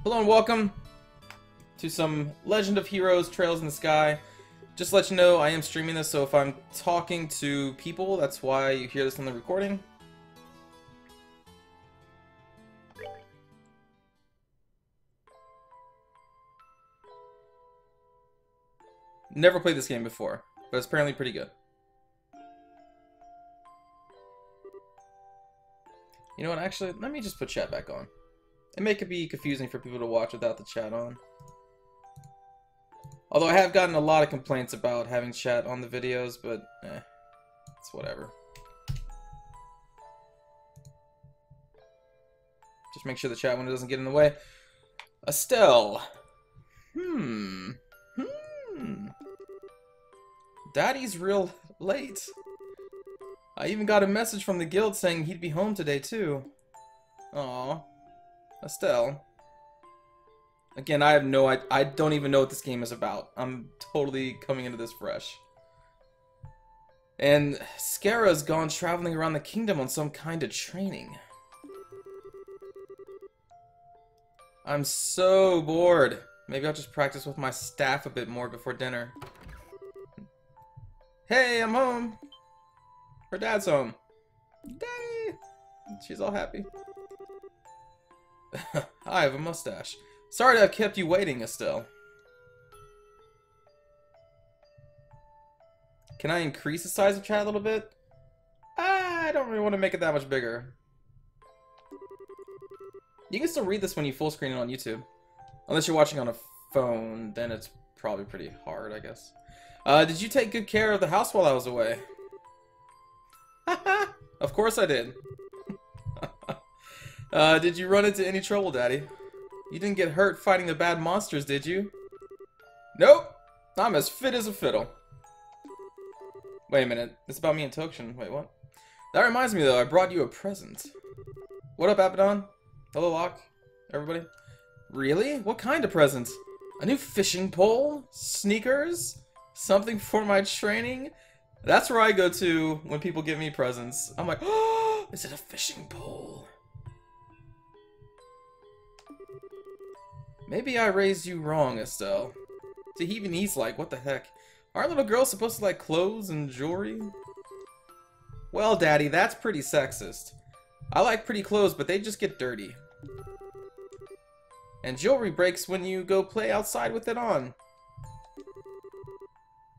Hello and welcome to some Legend of Heroes Trails in the Sky. Just to let you know, I am streaming this, so if I'm talking to people, that's why you hear this on the recording. Never played this game before, but it's apparently pretty good. You know what, actually, let me just put chat back on. It may be confusing for people to watch without the chat on. Although I have gotten a lot of complaints about having chat on the videos, but it's whatever. Just make sure the chat window doesn't get in the way. Estelle. Daddy's real late. I even got a message from the guild saying he'd be home today too. Aww. Estelle. Again, I don't even know what this game is about. I'm totally coming into this fresh. And Scara's gone traveling around the kingdom on some kind of training. I'm so bored. Maybe I'll just practice with my staff a bit more before dinner. Hey, I'm home. Her dad's home. Daddy! She's all happy. I have a mustache. Sorry to have kept you waiting, Estelle. Can I increase the size of chat a little bit? I don't really want to make it that much bigger. You can still read this when you full screen it on YouTube. Unless you're watching on a phone, then it's probably pretty hard, I guess. Did you take good care of the house while I was away? Of course I did. Did you run into any trouble, Daddy? You didn't get hurt fighting the bad monsters, did you? Nope. I'm as fit as a fiddle. Wait a minute. It's about me and Tokshen. Wait, what? That reminds me, though. I brought you a present. What up, Abaddon? Hello, Locke. Everybody? Really? What kind of present? A new fishing pole? Sneakers? Something for my training? That's where I go to when people give me presents. I'm like, oh, is it a fishing pole? Maybe I raised you wrong, Estelle. See, even he's like, what the heck? Aren't little girls supposed to like clothes and jewelry? Well, Daddy, that's pretty sexist. I like pretty clothes, but they just get dirty. And jewelry breaks when you go play outside with it on.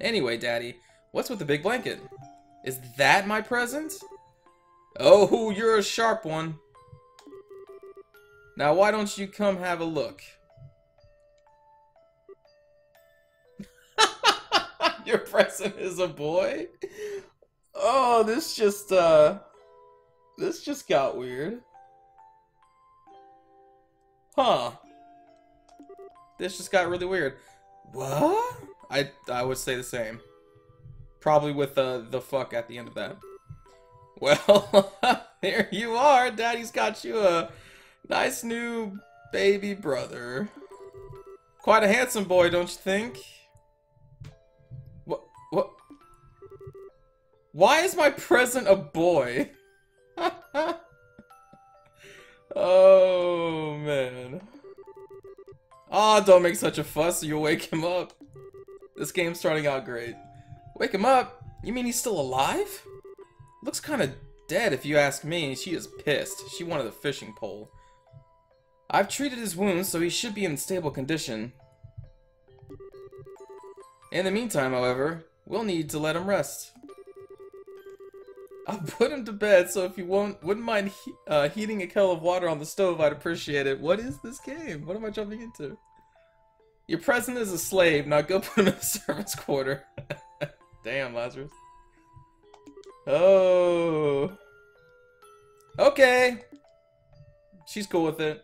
Anyway, Daddy, what's with the big blanket? Is that my present? Oh, you're a sharp one. Now, why don't you come have a look? Your present is a boy? Oh, this just got weird. Huh. This just got really weird. What? I would say the same. Probably with the fuck at the end of that. Well, here you are. Daddy's got you a nice new baby brother. Quite a handsome boy, don't you think? What? Why is my present a boy? Oh, man. Aw, don't make such a fuss or you'll wake him up. This game's starting out great. Wake him up? You mean he's still alive? Looks kinda dead if you ask me. She is pissed. She wanted a fishing pole. I've treated his wounds, so he should be in stable condition. In the meantime, however, we'll need to let him rest. I'll put him to bed, so if you wouldn't mind heating a kettle of water on the stove, I'd appreciate it. What is this game? What am I jumping into? Your present is a slave. Now go put him in the servant's quarter. Damn, Lazarus. Oh. Okay. She's cool with it.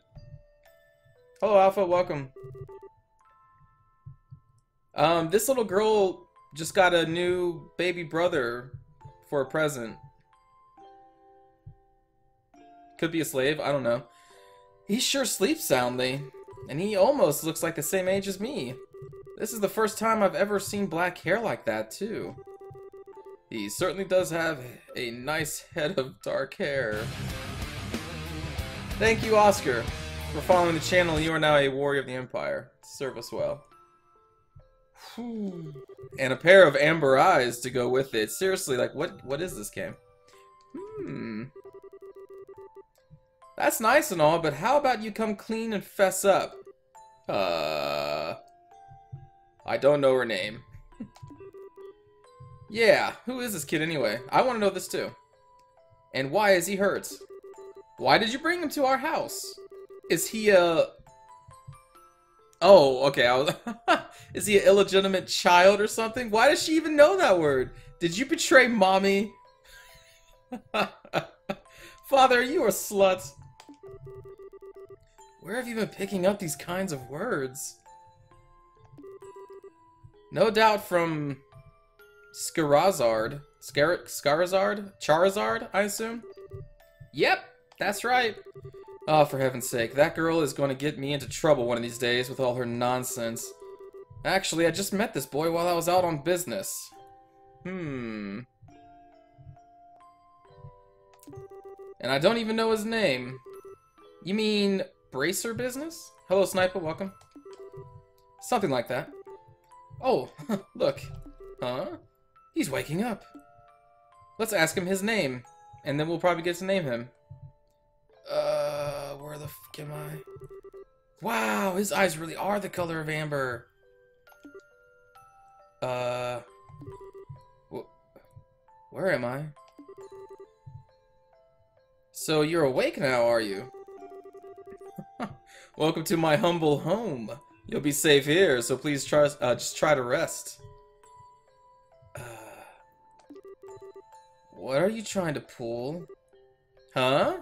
Hello, Alpha. Welcome. This little girl just got a new baby brother for a present. Could be a slave, I don't know. He sure sleeps soundly, and he almost looks like the same age as me. This is the first time I've ever seen black hair like that, too. He certainly does have a nice head of dark hair. Thank you, Oscar. For following the channel, you are now a warrior of the Empire. Serve us well. Whew. And a pair of amber eyes to go with it. Seriously, like, what is this game? That's nice and all, but how about you come clean and fess up? I don't know her name. Yeah, who is this kid anyway? I want to know this too. And why is he hurt? Why did you bring him to our house? Is he a... Oh, okay, Is he an illegitimate child or something? Why does she even know that word? Did you betray mommy? Father, you are a slut. Where have you been picking up these kinds of words? No doubt from Charizard, I assume? Yep, that's right. Oh, for heaven's sake, that girl is going to get me into trouble one of these days with all her nonsense. Actually, I just met this boy while I was out on business. And I don't even know his name. You mean Bracer Business? Hello, Sniper, welcome. Something like that. Oh, look. Huh? He's waking up. Let's ask him his name, and then we'll probably get to name him. Where the f am I? Wow, his eyes really are the color of amber. Where am I? So you're awake now, are you? Welcome to my humble home. You'll be safe here, so please just try to rest. What are you trying to pull? Huh?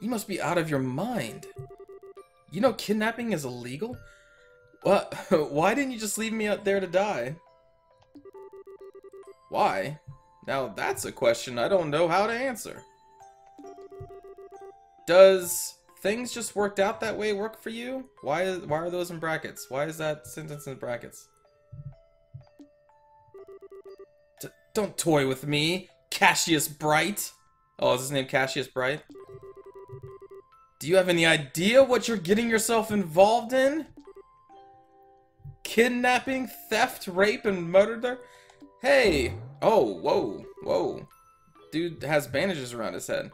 You must be out of your mind. You know kidnapping is illegal? What? Why didn't you just leave me out there to die? Why? Now that's a question I don't know how to answer. Does things just worked out that way work for you? Why are those in brackets? Why is that sentence in brackets? Don't toy with me, Cassius Bright. Oh, is his name Cassius Bright? Do you have any idea what you're getting yourself involved in? Kidnapping, theft, rape, and murder? Hey! Oh, whoa, whoa. Dude has bandages around his head.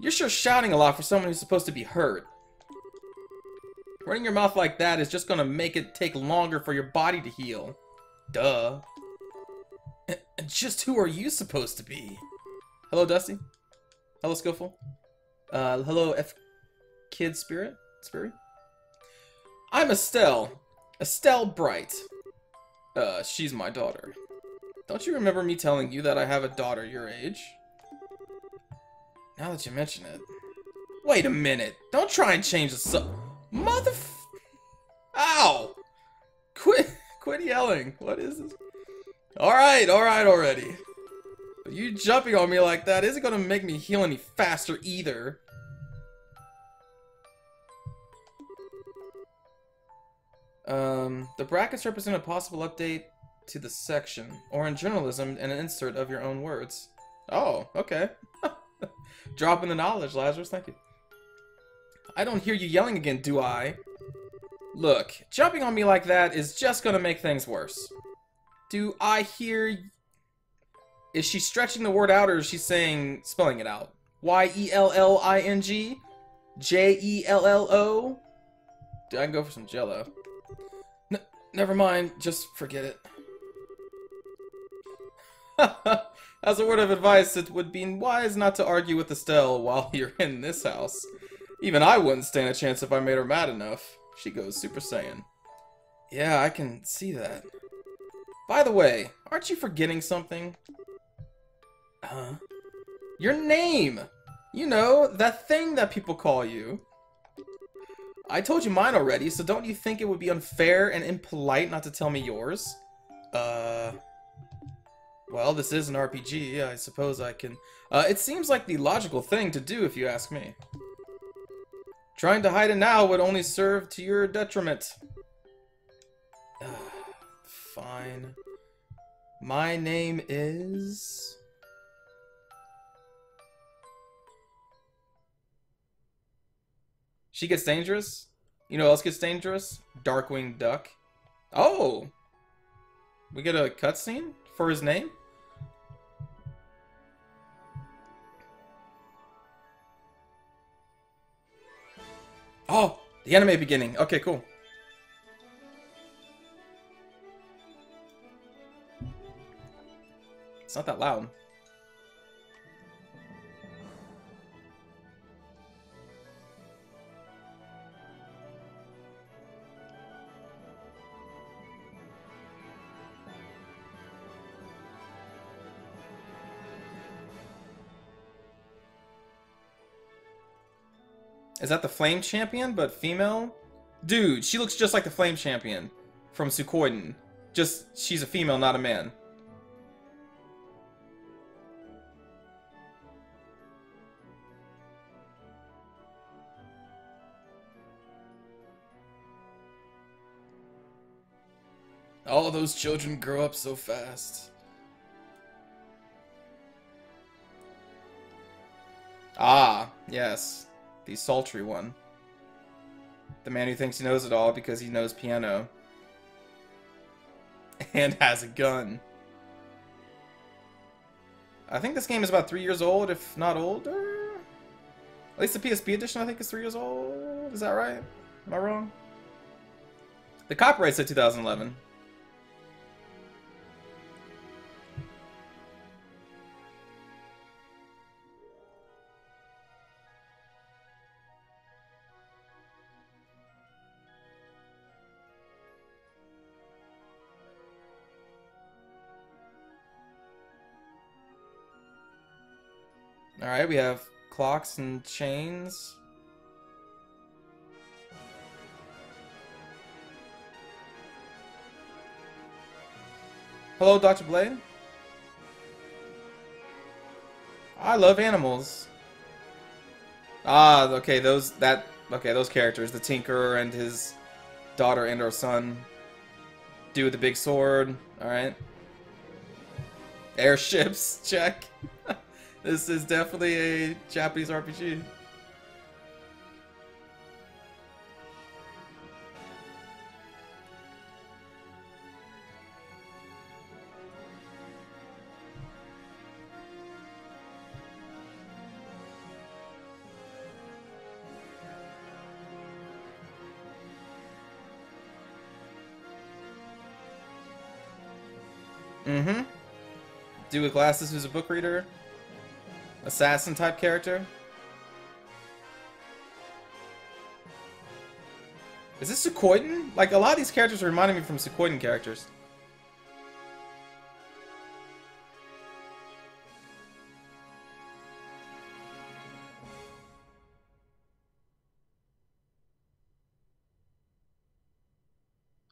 You're sure shouting a lot for someone who's supposed to be hurt. Running your mouth like that is just gonna make it take longer for your body to heal. Duh. And just who are you supposed to be? Hello, Dusty. Hello, Skillful. Hello, Kid Spirit? I'm Estelle. Estelle Bright. She's my daughter. Don't you remember me telling you that I have a daughter your age? Now that you mention it. Wait a minute. Don't try and change the Ow! Quit yelling. What is this? Alright already. You jumping on me like that isn't gonna make me heal any faster either. The brackets represent a possible update to the section, or in journalism, an insert of your own words. Oh, okay. Dropping the knowledge, Lazarus, thank you. I don't hear you yelling again, do I? Look, jumping on me like that is just gonna make things worse. Do I hear... Is she stretching the word out, or is she spelling it out? Y-E-L-L-I-N-G? J-E-L-L-O? Dude, I can go for some jello. Never mind, just forget it. As a word of advice, it would be wise not to argue with Estelle while you're in this house. Even I wouldn't stand a chance if I made her mad enough. She goes Super Saiyan. Yeah, I can see that. By the way, aren't you forgetting something? Huh? Your name! You know, that thing that people call you. I told you mine already, so don't you think it would be unfair and impolite not to tell me yours? Well, this is an RPG, I suppose I can... it seems like the logical thing to do if you ask me. Trying to hide it now would only serve to your detriment. Fine. My name is... She gets dangerous? You know who else gets dangerous? Darkwing Duck. Oh! We get a cutscene for his name? Oh! The anime beginning. Okay, cool. It's not that loud. Is that the Flame Champion, but female? Dude, she looks just like the Flame Champion from Suikoden. Just, she's a female, not a man. All those children grow up so fast. Ah, yes. The sultry one. The man who thinks he knows it all because he knows piano. And has a gun. I think this game is about 3 years old, if not older. At least the PSP edition, I think, is 3 years old. Is that right? Am I wrong? The copyright said 2011. Alright, we have clocks and chains. Hello, Dr. Blade. I love animals. Ah, okay, those characters, the Tinkerer and his daughter and or son. Dude with the big sword, alright. Airships, check. This is definitely a Japanese RPG. Mm-hmm. Dude with glasses who's a book reader. Assassin type character. Is this Suikoden? Like, a lot of these characters are reminding me from Suikoden characters.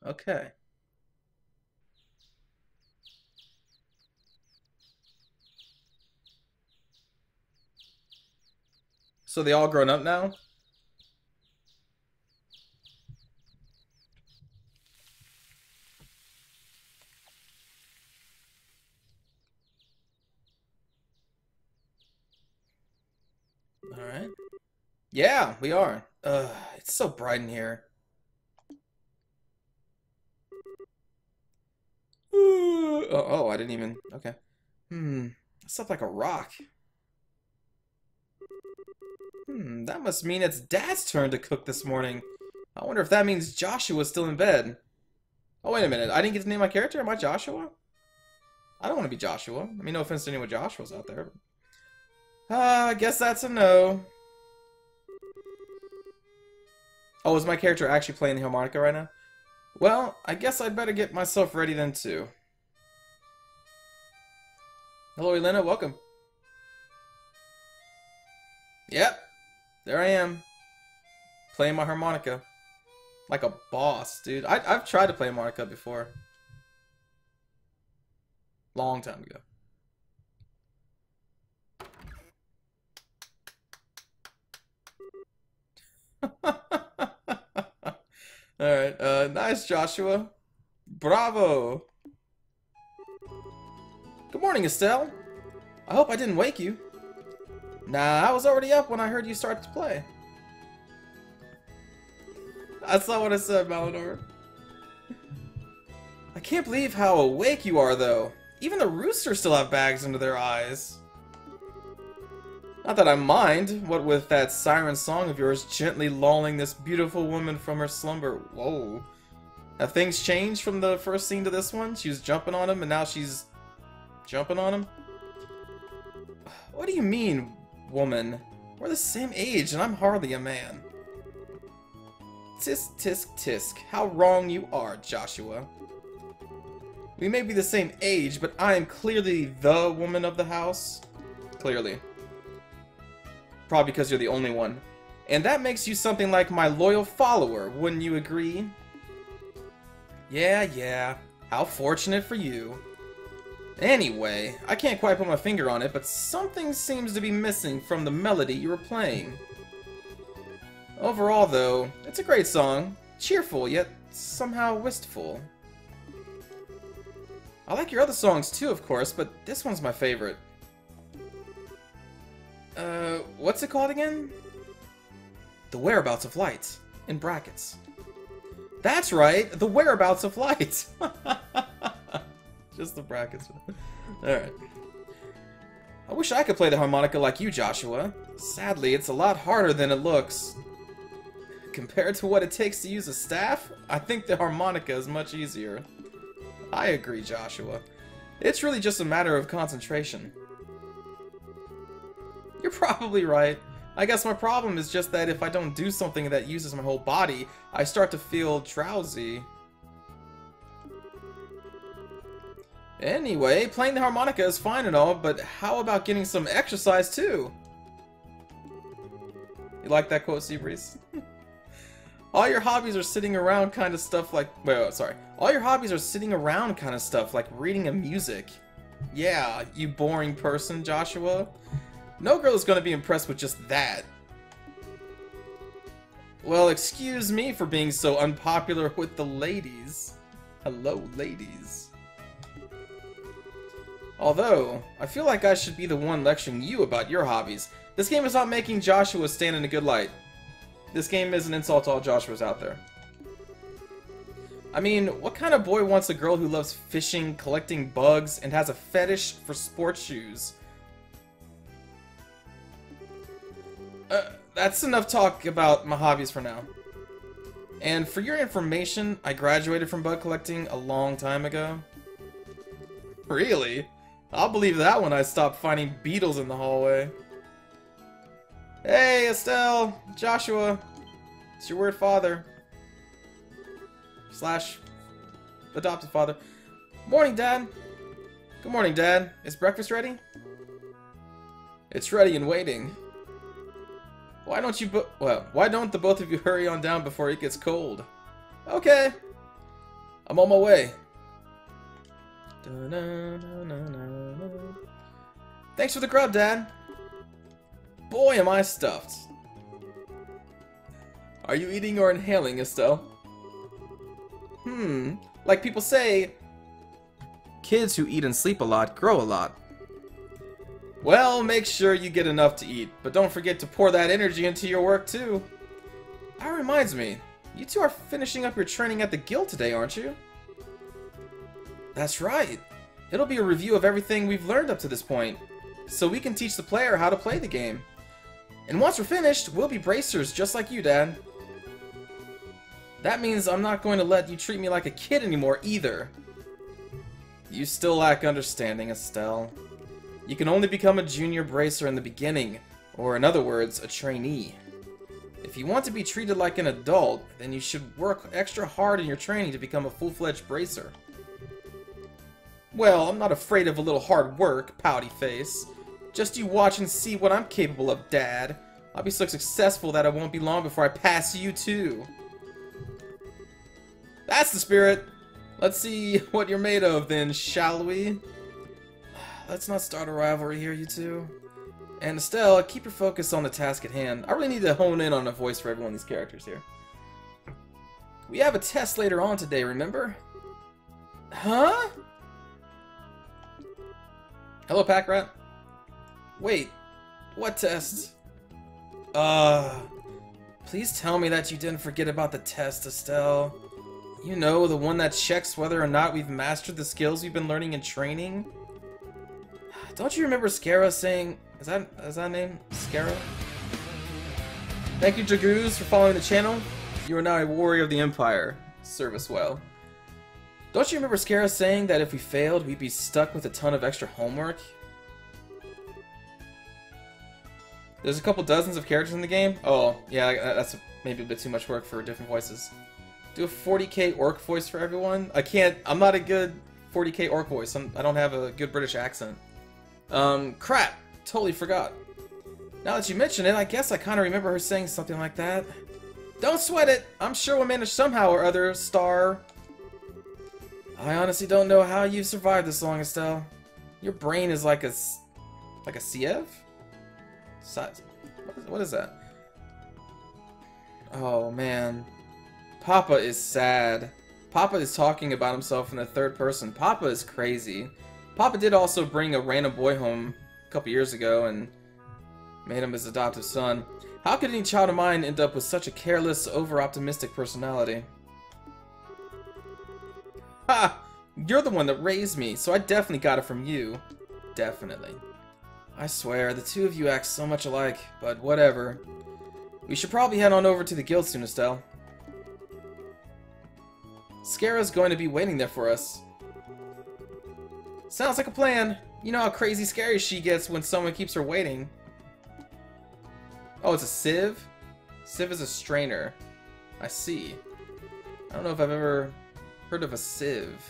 Okay. So they all grown up now? Alright. Yeah, we are. It's so bright in here. Oh, I didn't even... Okay. It's up like a rock. That must mean it's Dad's turn to cook this morning. I wonder if that means Joshua's still in bed. Oh, wait a minute. I didn't get to name my character? Am I Joshua? I don't want to be Joshua. I mean, no offense to anyone Joshua's out there. I guess that's a no. Oh, is my character actually playing the harmonica right now? Well, I guess I'd better get myself ready then, too. Hello, Elena. Welcome. Yep. There I am. Playing my harmonica. Like a boss, dude. I've tried to play harmonica before. Long time ago. Alright, nice, Joshua. Bravo. Good morning, Estelle. I hope I didn't wake you. Nah, I was already up when I heard you start to play. That's not what I said, Malinor. I can't believe how awake you are, though. Even the roosters still have bags under their eyes. Not that I mind, what with that siren song of yours gently lulling this beautiful woman from her slumber. Whoa. Have things changed from the first scene to this one? She was jumping on him, and now she's jumping on him? What do you mean, woman? We're the same age, and I'm hardly a man. Tisk, tisk, tisk. How wrong you are, Joshua. We may be the same age, but I am clearly the woman of the house. Clearly. Probably because you're the only one. And that makes you something like my loyal follower, wouldn't you agree? Yeah. How fortunate for you. Anyway, I can't quite put my finger on it, but something seems to be missing from the melody you were playing. Overall, though, it's a great song. Cheerful, yet somehow wistful. I like your other songs too, of course, but this one's my favorite. What's it called again? The Whereabouts of Light, in brackets. That's right, The Whereabouts of Light. Just the brackets. Alright. I wish I could play the harmonica like you, Joshua. Sadly, it's a lot harder than it looks. Compared to what it takes to use a staff, I think the harmonica is much easier. I agree, Joshua. It's really just a matter of concentration. You're probably right. I guess my problem is just that if I don't do something that uses my whole body, I start to feel drowsy. Anyway, playing the harmonica is fine and all, but how about getting some exercise too? You like that quote, Seabreeze? All your hobbies are sitting around kind of stuff like... Wait, sorry. All your hobbies are sitting around kind of stuff like reading a music. Yeah, you boring person, Joshua. No girl is going to be impressed with just that. Well, excuse me for being so unpopular with the ladies. Hello, ladies. Although, I feel like I should be the one lecturing you about your hobbies. This game is not making Joshua stand in a good light. This game is an insult to all Joshuas out there. I mean, what kind of boy wants a girl who loves fishing, collecting bugs, and has a fetish for sports shoes? That's enough talk about my hobbies for now. And for your information, I graduated from bug collecting a long time ago. Really? I'll believe that when I stop finding beetles in the hallway. Hey, Estelle! Joshua! It's your weird father. / adopted father. Morning, Dad! Good morning, Dad. Is breakfast ready? It's ready and waiting. Why don't you why don't the both of you hurry on down before it gets cold? Okay. I'm on my way. Thanks for the grub, Dad. Boy, am I stuffed. Are you eating or inhaling, Estelle? Like people say, kids who eat and sleep a lot grow a lot. Well, make sure you get enough to eat, but don't forget to pour that energy into your work too. That reminds me, you two are finishing up your training at the guild today, aren't you? That's right. It'll be a review of everything we've learned up to this point, so we can teach the player how to play the game. And once we're finished, we'll be bracers just like you, Dad. That means I'm not going to let you treat me like a kid anymore either. You still lack understanding, Estelle. You can only become a junior bracer in the beginning, or in other words, a trainee. If you want to be treated like an adult, then you should work extra hard in your training to become a full-fledged bracer. Well, I'm not afraid of a little hard work, pouty face. Just you watch and see what I'm capable of, Dad. I'll be so successful that it won't be long before I pass you too. That's the spirit. Let's see what you're made of then, shall we? Let's not start a rivalry here, you two. And Estelle, keep your focus on the task at hand. I really need to hone in on a voice for every one of these characters here. We have a test later on today, remember? Huh? Hello, Pack Rat. Wait, what test? Please tell me that you didn't forget about the test, Estelle. You know, the one that checks whether or not we've mastered the skills we've been learning in training? Don't you remember Scara saying... Is that name? Scara? Thank you, Jagoos, for following the channel. You are now a warrior of the Empire. Service well. Don't you remember Scara saying that if we failed, we'd be stuck with a ton of extra homework? There's a couple dozens of characters in the game? Oh, yeah, that's maybe a bit too much work for different voices. Do a 40k orc voice for everyone? I'm not a good 40k orc voice. I don't have a good British accent. Crap! Totally forgot. Now that you mention it, I guess I kind of remember her saying something like that. Don't sweat it! I'm sure we'll manage somehow or other, Star. I honestly don't know how you've survived this long, Estelle. Your brain is like a CF? What is that? Oh, man. Papa is sad. Papa is talking about himself in the third person. Papa is crazy. Papa did also bring a random boy home a couple years ago and made him his adoptive son. How could any child of mine end up with such a careless, over-optimistic personality? Ha! You're the one that raised me, so I definitely got it from you. Definitely. I swear, the two of you act so much alike, but whatever. We should probably head on over to the guild soon, Estelle. Scara's going to be waiting there for us. Sounds like a plan. You know how crazy scary she gets when someone keeps her waiting. Oh, it's a sieve? Sieve is a strainer. I see. I don't know if I've ever heard of a sieve.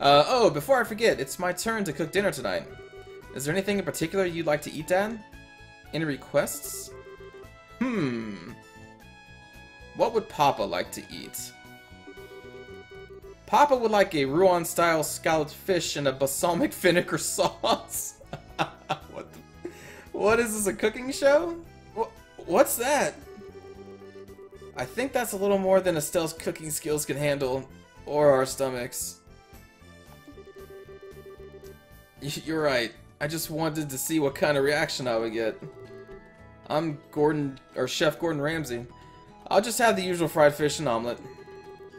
Oh, before I forget, it's my turn to cook dinner tonight. Is there anything in particular you'd like to eat, Dad? Any requests? What would Papa like to eat? Papa would like a Rouen-style scalloped fish and a balsamic vinegar sauce. What is this, a cooking show? What's that? I think that's a little more than Estelle's cooking skills can handle, or our stomachs. You're right. I just wanted to see what kind of reaction I would get. I'm Chef Gordon Ramsay. I'll just have the usual fried fish and omelet.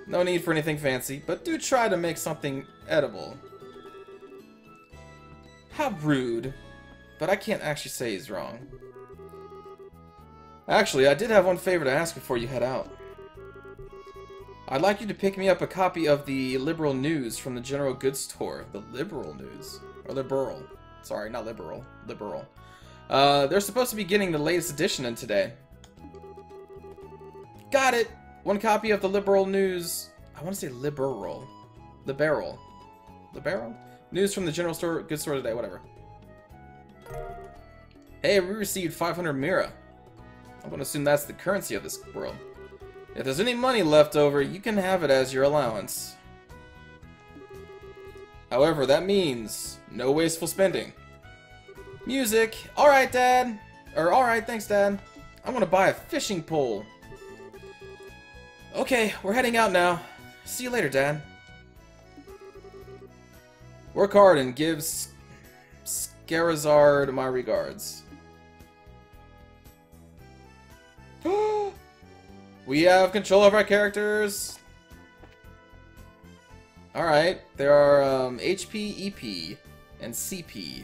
No need for anything fancy, but do try to make something edible. How rude. But I can't actually say he's wrong. Actually, I did have one favor to ask before you head out. I'd like you to pick me up a copy of the Liberal News from the General Goods Store. The Liberal News. Or Liberal. Sorry, not Liberal. Liberal. They're supposed to be getting the latest edition in today. Got it! One copy of the Liberal News. I want to say Liberal. Liberal. Liberal? News from the General Goods Store today, whatever. Hey, we received 500 Mira. I'm going to assume that's the currency of this world. If there's any money left over, you can have it as your allowance. However, that means no wasteful spending. Music. Alright, Dad. Or, alright, thanks, Dad. I'm going to buy a fishing pole. Okay, we're heading out now. See you later, Dad. Work hard and give Scarazard my regards. We have control of our characters. Alright, there are HP, EP, and CP.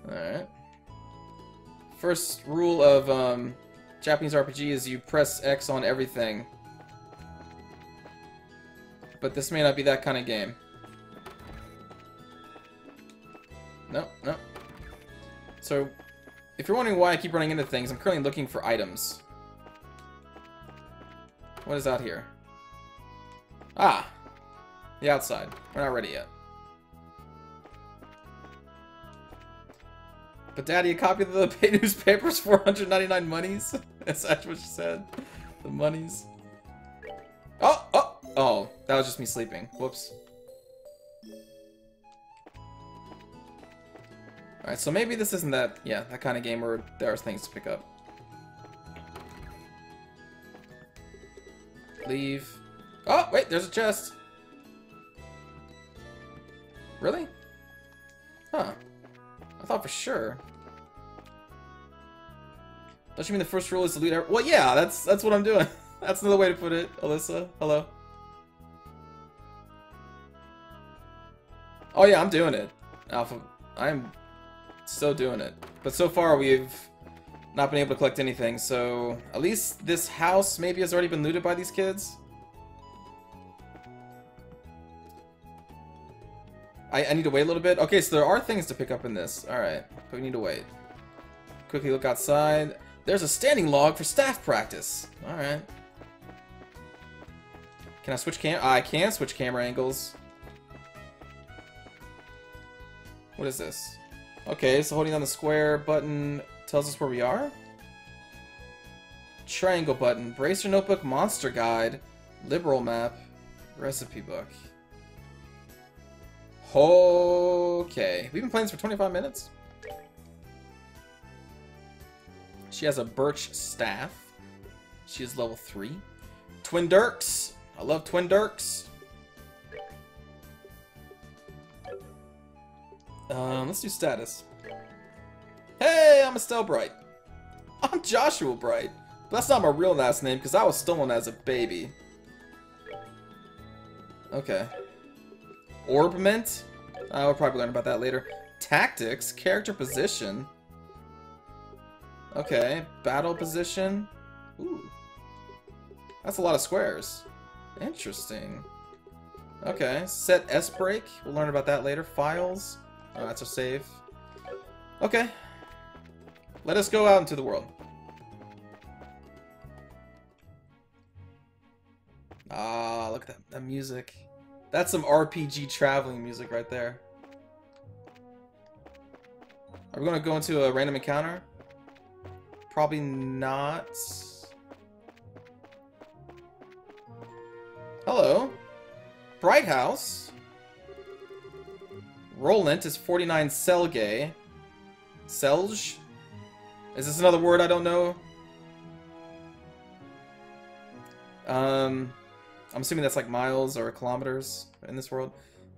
Alright. First rule of Japanese RPG is you press X on everything. But this may not be that kind of game. Nope, nope. So, if you're wondering why I keep running into things, I'm currently looking for items. What is out here? Ah! The outside. We're not ready yet. But Daddy, a copy of the paid newspaper's 499 monies? That's actually what you said. The monies. Oh! Oh! Oh, that was just me sleeping. Whoops. Alright, so maybe this isn't that, yeah, that kind of game where there are things to pick up. Leave. Oh, wait, there's a chest. Really? Huh. I thought for sure. Don't you mean the first rule is to loot well, yeah, that's what I'm doing. That's another way to put it, Alyssa. Hello. Oh yeah, I'm doing it, Alpha. I'm still doing it. But so far we've not been able to collect anything, so at least this house maybe has already been looted by these kids. I need to wait a little bit. Okay, so there are things to pick up in this. Alright, but we need to wait. Quickly look outside. There's a standing log for staff practice. Alright. Can I switch I can switch camera angles. What is this? Okay, so holding down the square button tells us where we are. Triangle button. Bracer notebook, monster guide, liberal map, recipe book. Okay. We've been playing this for 25 minutes. She has a birch staff. She is level 3. Twin Dirks. I love Twin Dirks. Let's do status. Hey, I'm Estelle Bright. I'm Joshua Bright. But that's not my real last name because I was stolen as a baby. Okay. Orbment? We'll probably learn about that later. Tactics, character position. Okay, battle position. Ooh. That's a lot of squares. Interesting. Okay, set S break. We'll learn about that later. Files. Oh, that's a save. Okay. Let us go out into the world. Ah, look at that music. That's some RPG traveling music right there. Are we going to go into a random encounter? Probably not. Hello. Bright House. Roland is 49 Selge. Selge? Is this another word I don't know? I'm assuming that's like miles or kilometers in this world.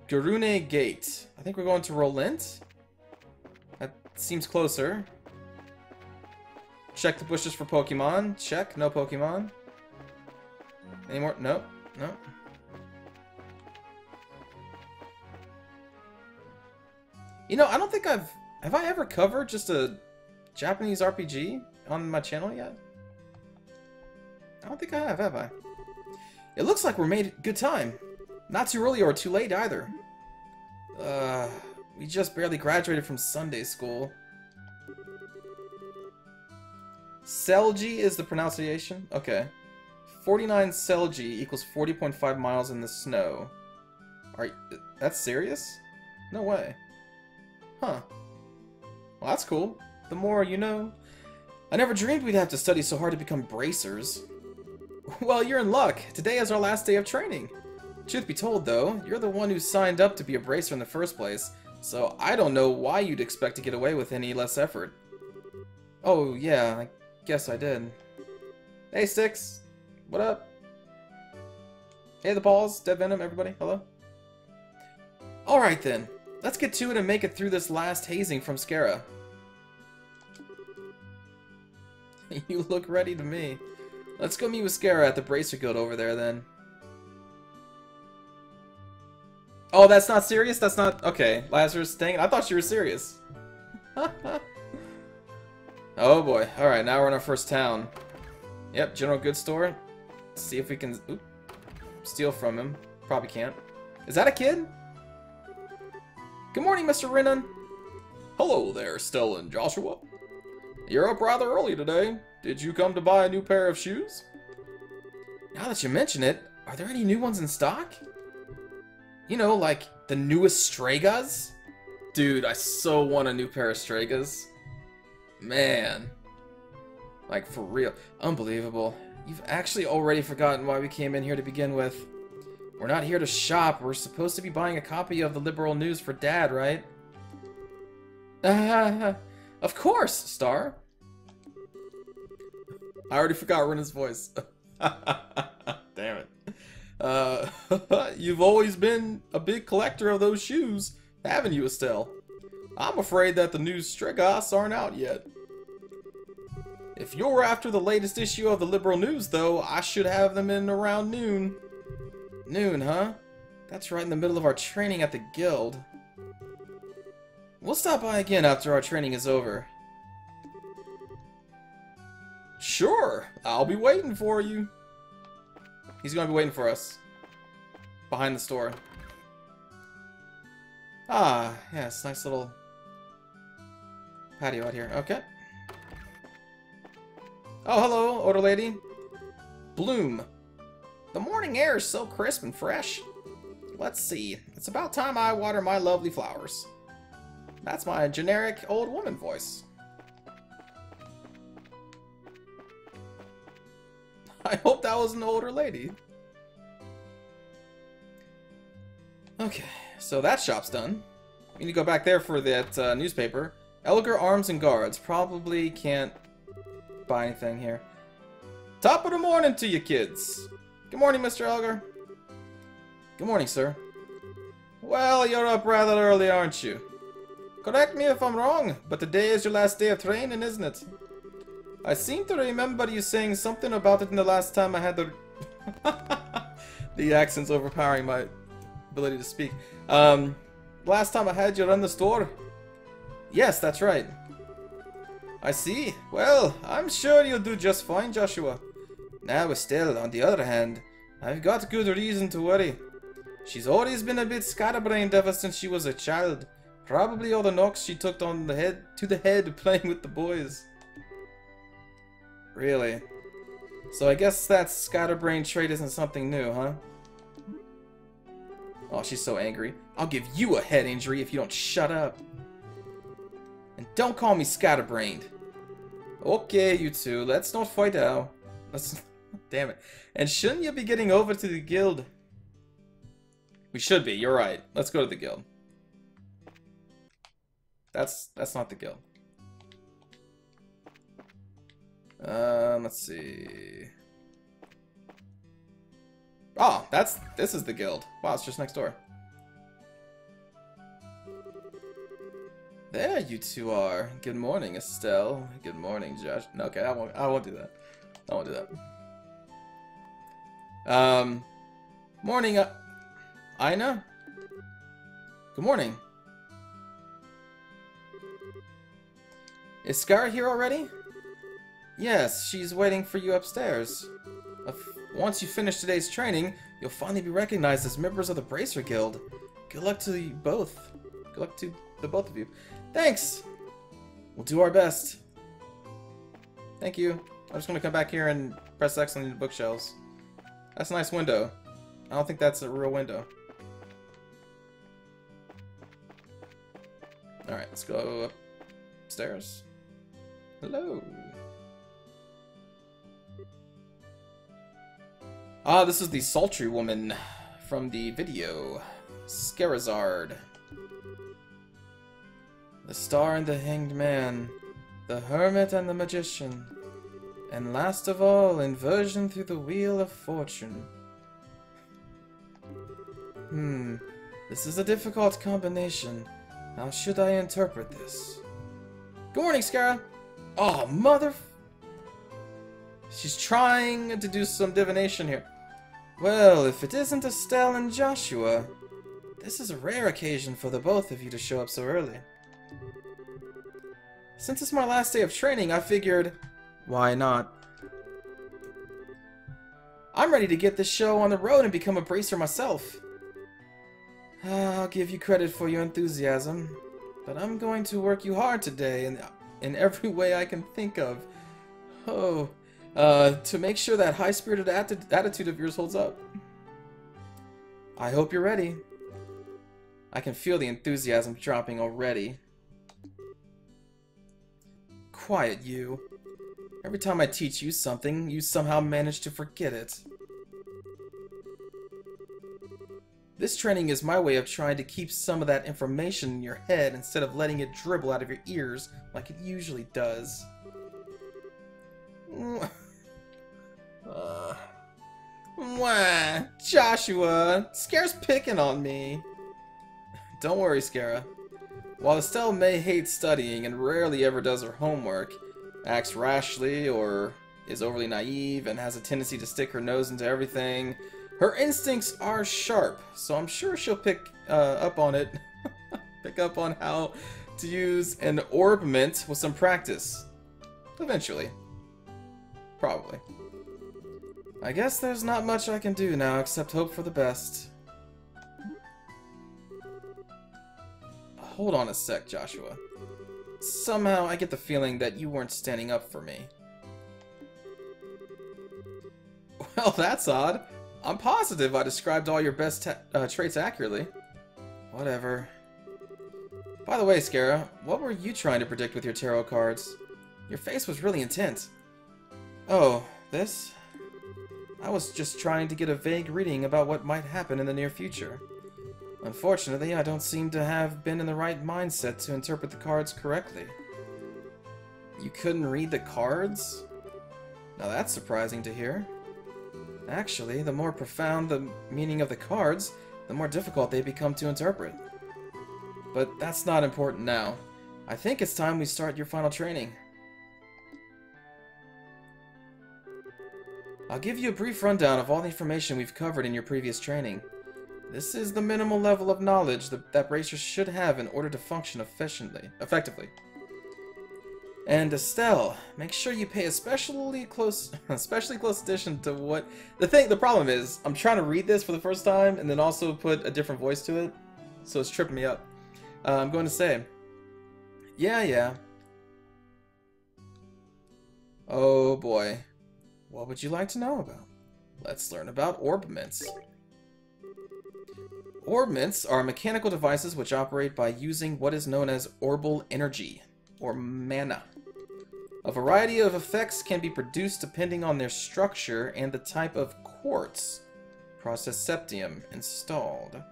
Garune Gate. I think we're going to Roland. That seems closer. Check the bushes for Pokemon. Check. No Pokemon. Any more? Nope. Nope. You know, I don't think have I ever covered just a Japanese RPG on my channel yet? I don't think I have I? It looks like we're made good time. Not too early or too late either. We just barely graduated from Sunday school. Selgi is the pronunciation? Okay. 49 Selgi equals 40.5 miles in the snow. That's serious? No way. Huh. Well, that's cool. The more you know. I never dreamed we'd have to study so hard to become bracers. Well, you're in luck. Today is our last day of training. Truth be told, though, you're the one who signed up to be a bracer in the first place, so I don't know why you'd expect to get away with any less effort. Oh, yeah, I guess I did. Hey, Sticks. What up? Hey, the Balls, Dead Venom, everybody. Hello? Alright, then. Let's get to it and make it through this last hazing from Scara. You look ready to me. Let's go meet with Scara at the Bracer Guild over there, then. Oh, that's not serious? That's not... Okay, Lazarus, dang it. I thought you were serious. Oh, boy. Alright, now we're in our first town. Yep, general goods store. Let's see if we can... Oop, steal from him. Probably can't. Is that a kid? Good morning, Mr. Rinnan. Hello there, Stella and Joshua. You're up rather early today. Did you come to buy a new pair of shoes? Now that you mention it, are there any new ones in stock? You know, like the newest Stregas? Dude, I so want a new pair of Stregas. Man. Like, for real. Unbelievable. You've actually already forgotten why we came in here to begin with. We're not here to shop. We're supposed to be buying a copy of the Liberal News for Dad, right? Of course, Star. I already forgot Rena's voice. Damn it. You've always been a big collector of those shoes, haven't you, Estelle? I'm afraid that the new Stregas aren't out yet. If you're after the latest issue of the Liberal News, though, I should have them in around noon. Noon, huh? That's right in the middle of our training at the guild. We'll stop by again after our training is over. Sure, I'll be waiting for you. He's gonna be waiting for us. Behind the store. Ah, yes, nice little patio out here. Okay. Oh, hello, older lady. Bloom. The morning air is so crisp and fresh. Let's see. It's about time I water my lovely flowers. That's my generic old woman voice. I hope that was an older lady. Okay, so that shop's done. We need to go back there for that newspaper. Elgar Arms and Guards. Probably can't buy anything here. Top of the morning to you kids. Good morning, Mr. Elgar. Good morning, sir. Well, you're up rather early, aren't you? Correct me if I'm wrong, but today is your last day of training, isn't it? I seem to remember you saying something about it in the last time I had the... The accent's overpowering my ability to speak. Last time I had you run the store? Yes, that's right. I see. Well, I'm sure you'll do just fine, Joshua. Now, Estelle, on the other hand, I've got good reason to worry. She's always been a bit scatterbrained ever since she was a child. Probably all the knocks she took on the head playing with the boys. Really? So I guess that scatterbrain trait isn't something new, huh? Oh, she's so angry. I'll give you a head injury if you don't shut up. And don't call me scatterbrained. Okay, you two, let's not fight out. Let's... Damn it. And shouldn't you be getting over to the guild? We should be, you're right. Let's go to the guild. That's not the guild. Let's see. Oh, this is the guild. Wow, it's just next door. There you two are. Good morning, Estelle. Good morning, Josh. No, okay, I won't do that. I won't do that. Morning, Ina? Good morning. Is Scar here already? Yes, she's waiting for you upstairs. Once you finish today's training, you'll finally be recognized as members of the Bracer Guild. Good luck to you both. Good luck to the both of you. Thanks! We'll do our best. Thank you. I'm just gonna come back here and press X on the bookshelves. That's a nice window. I don't think that's a real window. Alright, let's go upstairs. Hello. Ah, this is the sultry woman from the video. Scarazard. The Star and the Hanged Man. The Hermit and the Magician. And last of all, inversion through the Wheel of Fortune. This is a difficult combination. How should I interpret this? Good morning, Scara! Oh, mother... She's trying to do some divination here. Well, if it isn't Estelle and Joshua, this is a rare occasion for the both of you to show up so early. Since it's my last day of training, I figured, why not? I'm ready to get this show on the road and become a bracer myself. I'll give you credit for your enthusiasm, but I'm going to work you hard today in every way I can think of. To make sure that high-spirited attitude of yours holds up. I hope you're ready. I can feel the enthusiasm dropping already. Quiet, you. Every time I teach you something, you somehow manage to forget it. This training is my way of trying to keep some of that information in your head instead of letting it dribble out of your ears like it usually does. Joshua, Scara's picking on me. Don't worry, Scara. While Estelle may hate studying and rarely ever does her homework, acts rashly or is overly naive and has a tendency to stick her nose into everything. Her instincts are sharp, so I'm sure she'll pick up on it. Pick up on how to use an orbment with some practice. Eventually. Probably. I guess there's not much I can do now except hope for the best. Hold on a sec, Joshua. Somehow I get the feeling that you weren't standing up for me. Well, that's odd. I'm positive I described all your best traits accurately. Whatever. By the way, Scara, what were you trying to predict with your tarot cards? Your face was really intent. Oh, this? I was just trying to get a vague reading about what might happen in the near future. Unfortunately, I don't seem to have been in the right mindset to interpret the cards correctly. You couldn't read the cards? Now that's surprising to hear. Actually, the more profound the meaning of the cards, the more difficult they become to interpret. But that's not important now. I think it's time we start your final training. I'll give you a brief rundown of all the information we've covered in your previous training. This is the minimal level of knowledge that bracers should have in order to function effectively. And Estelle, make sure you pay especially close attention to what the problem is. I'm trying to read this for the first time and then also put a different voice to it, so it's tripping me up. I'm going to say, yeah. Oh boy, what would you like to know about? Let's learn about orbments. Orbments are mechanical devices which operate by using what is known as orbal energy, or mana. A variety of effects can be produced depending on their structure and the type of quartz, process septium, installed.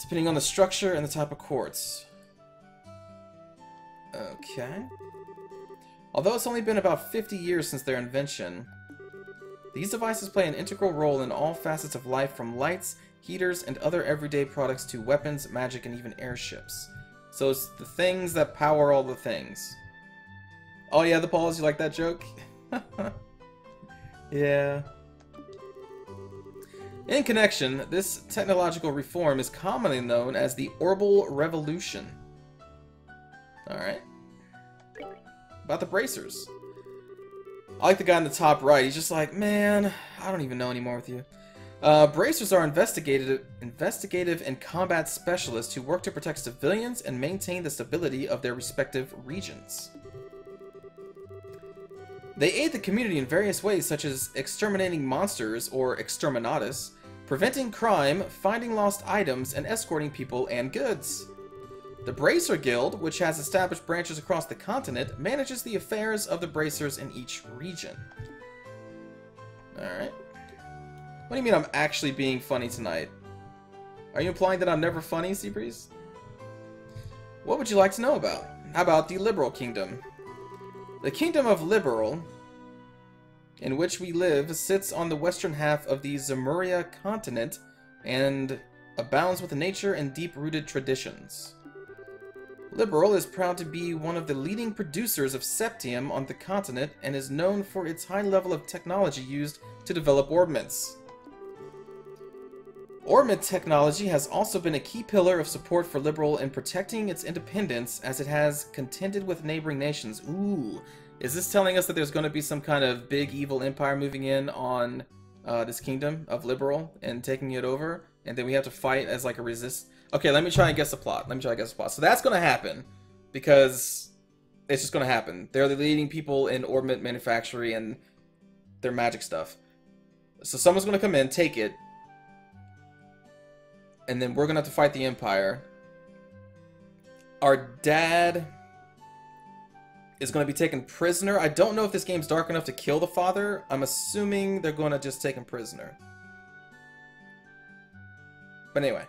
Depending on the structure and the type of quartz. Okay. Although it's only been about 50 years since their invention, these devices play an integral role in all facets of life, from lights, heaters, and other everyday products to weapons, magic, and even airships. So it's the things that power all the things. Oh yeah, the Pauls, you like that joke? Yeah. In connection, this technological reform is commonly known as the Orbital Revolution. Alright. About the bracers. I like the guy in the top right. He's just like, man, I don't even know anymore with you. Bracers are investigative and combat specialists who work to protect civilians and maintain the stability of their respective regions. They aid the community in various ways, such as exterminating monsters, or exterminatus, preventing crime, finding lost items, and escorting people and goods. The Bracer Guild, which has established branches across the continent, manages the affairs of the bracers in each region. Alright. What do you mean I'm actually being funny tonight? Are you implying that I'm never funny, Seabreeze? What would you like to know about? How about the Liberal Kingdom? The Kingdom of Liberal, in which we live, sits on the western half of the Zemuria continent and abounds with nature and deep-rooted traditions. Liberal is proud to be one of the leading producers of septium on the continent and is known for its high level of technology used to develop orbments. Orbment technology has also been a key pillar of support for Liberal in protecting its independence as it has contended with neighboring nations. Ooh, is this telling us that there's going to be some kind of big evil empire moving in on this kingdom of Liberal and taking it over? And then we have to fight as like a resist. Okay, let me try and guess the plot. So that's going to happen because it's just going to happen. They're the leading people in orbment manufacturing and their magic stuff. So someone's going to come in, take it, and then we're going to have to fight the Empire. Our dad is going to be taken prisoner. I don't know if this game's dark enough to kill the father. I'm assuming they're going to just take him prisoner. But anyway,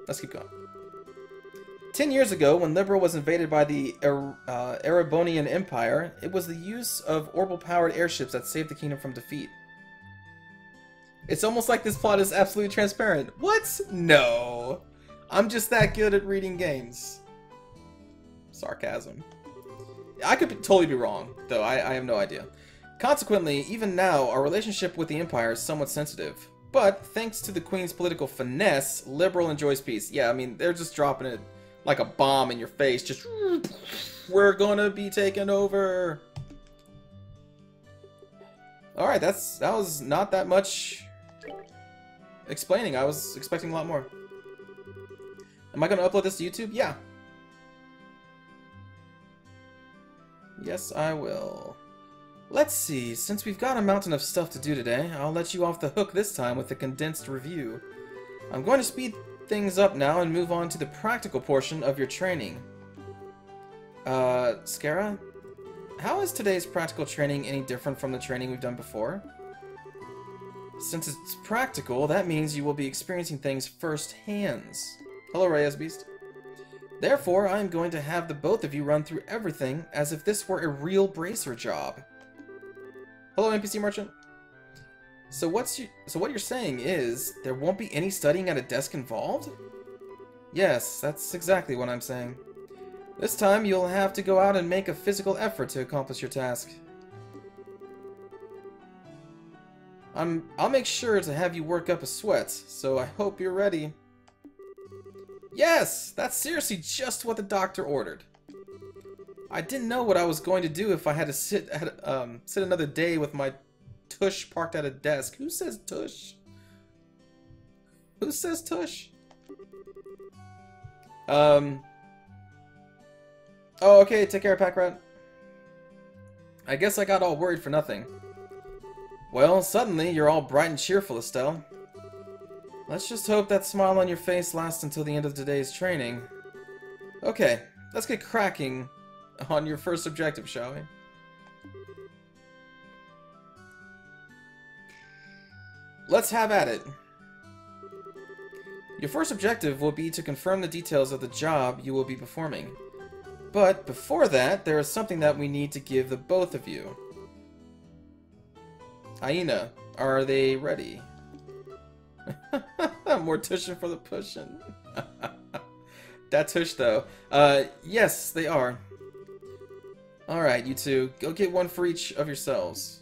let's keep going. 10 years ago, when Liberal was invaded by the Erebonian Empire, it was the use of orbital-powered airships that saved the kingdom from defeat. It's almost like this plot is absolutely transparent. What? No. I'm just that good at reading games. Sarcasm. I could totally be wrong, though. I have no idea. Consequently, even now, our relationship with the Empire is somewhat sensitive. But, thanks to the Queen's political finesse, Liberal enjoys peace. Yeah, I mean, they're just dropping it like a bomb in your face. Just, we're gonna be taken over. Alright, that was not that much explaining. I was expecting a lot more. Am I gonna upload this to YouTube? Yeah. Yes, I will. Let's see, since we've got a mountain of stuff to do today, I'll let you off the hook this time with a condensed review. I'm going to speed things up now and move on to the practical portion of your training. Scara? How is today's practical training any different from the training we've done before? Since it's practical, that means you will be experiencing things firsthand. Hello, Reyes Beast. Therefore, I'm going to have the both of you run through everything as if this were a real bracer job. Hello, NPC Merchant. So what you're saying is there won't be any studying at a desk involved? Yes, that's exactly what I'm saying. This time you'll have to go out and make a physical effort to accomplish your task. I'll make sure to have you work up a sweat, so I hope you're ready. Yes! That's seriously just what the doctor ordered. I didn't know what I was going to do if I had to sit another day with my tush parked at a desk. Who says tush? Who says tush? Oh, okay, take care, Pack Rat. I guess I got all worried for nothing. Well, suddenly you're all bright and cheerful, Estelle. Let's just hope that smile on your face lasts until the end of today's training. Okay, let's get cracking on your first objective, shall we? Let's have at it. Your first objective will be to confirm the details of the job you will be performing. But before that, there is something that we need to give the both of you. Aina, are they ready? More tushing for the pushing. That tush, though. Yes, they are. Alright, you two. Go get one for each of yourselves.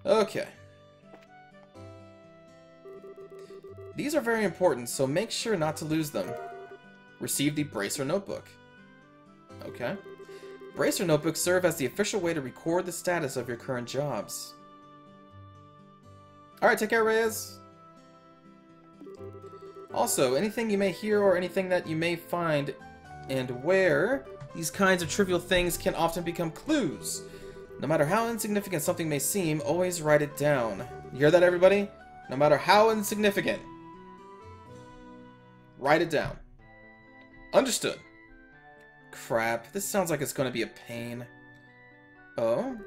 Okay. These are very important, so make sure not to lose them. Receive the Bracer Notebook. Okay. Bracer Notebooks serve as the official way to record the status of your current jobs. Alright, take care, Reyes. Also, anything you may hear or anything that you may find and where these kinds of trivial things can often become clues. No matter how insignificant something may seem, always write it down. You hear that, everybody? No matter how insignificant, write it down. Understood. Crap, this sounds like it's going to be a pain. Oh?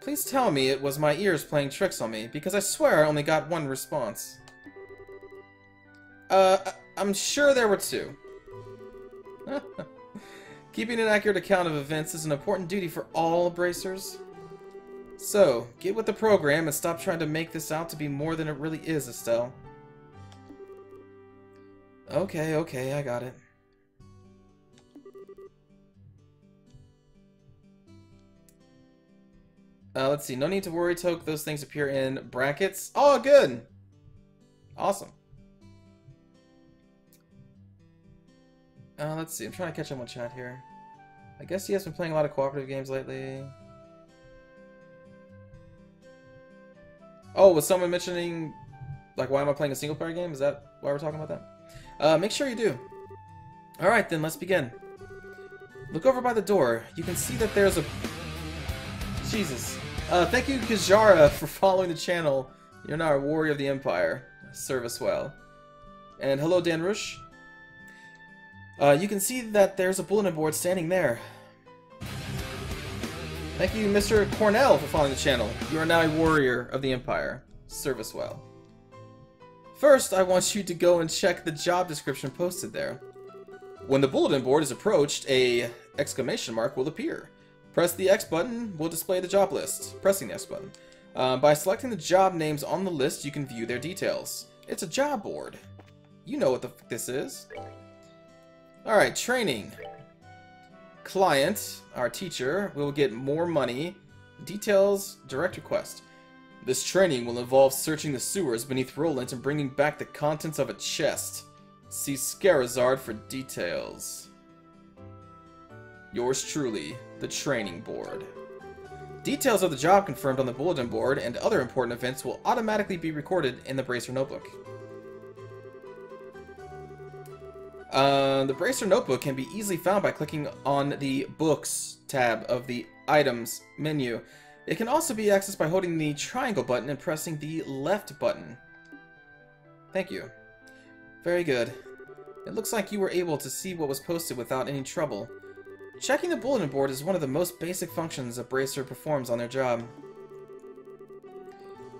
Please tell me it was my ears playing tricks on me, because I swear I only got one response. I'm sure there were two. Keeping an accurate account of events is an important duty for all bracers. So, get with the program and stop trying to make this out to be more than it really is, Estelle. Okay, I got it. Let's see. No need to worry, Toke. Those things appear in brackets. Oh, good! Awesome. Let's see. I'm trying to catch up on chat here. I guess he has been playing a lot of cooperative games lately. Oh, was someone mentioning, like, why am I playing a single-player game? Is that why we're talking about that? Make sure you do. Alright, then, let's begin. Look over by the door. You can see that there's a... Jesus. Thank you, Kajara, for following the channel. You're now a warrior of the Empire. Serve us well. And hello, Dan Rush. You can see that there's a bulletin board standing there. Thank you, Mr. Cornell, for following the channel. You are now a warrior of the Empire. Serve us well. First, I want you to go and check the job description posted there. When the bulletin board is approached, a exclamation mark will appear. Press the X button will display the job list. Pressing the X button. By selecting the job names on the list, you can view their details. It's a job board. You know what the f this is. Alright, training. Client, our teacher, will get more money. Details, direct request. This training will involve searching the sewers beneath Roland and bringing back the contents of a chest. See Scarazard for details. Yours truly, the training board. Details of the job confirmed on the bulletin board and other important events will automatically be recorded in the Bracer Notebook. The Bracer Notebook can be easily found by clicking on the Books tab of the Items menu. It can also be accessed by holding the triangle button and pressing the left button. Thank you. Very good. It looks like you were able to see what was posted without any trouble. Checking the bulletin board is one of the most basic functions a Bracer performs on their job.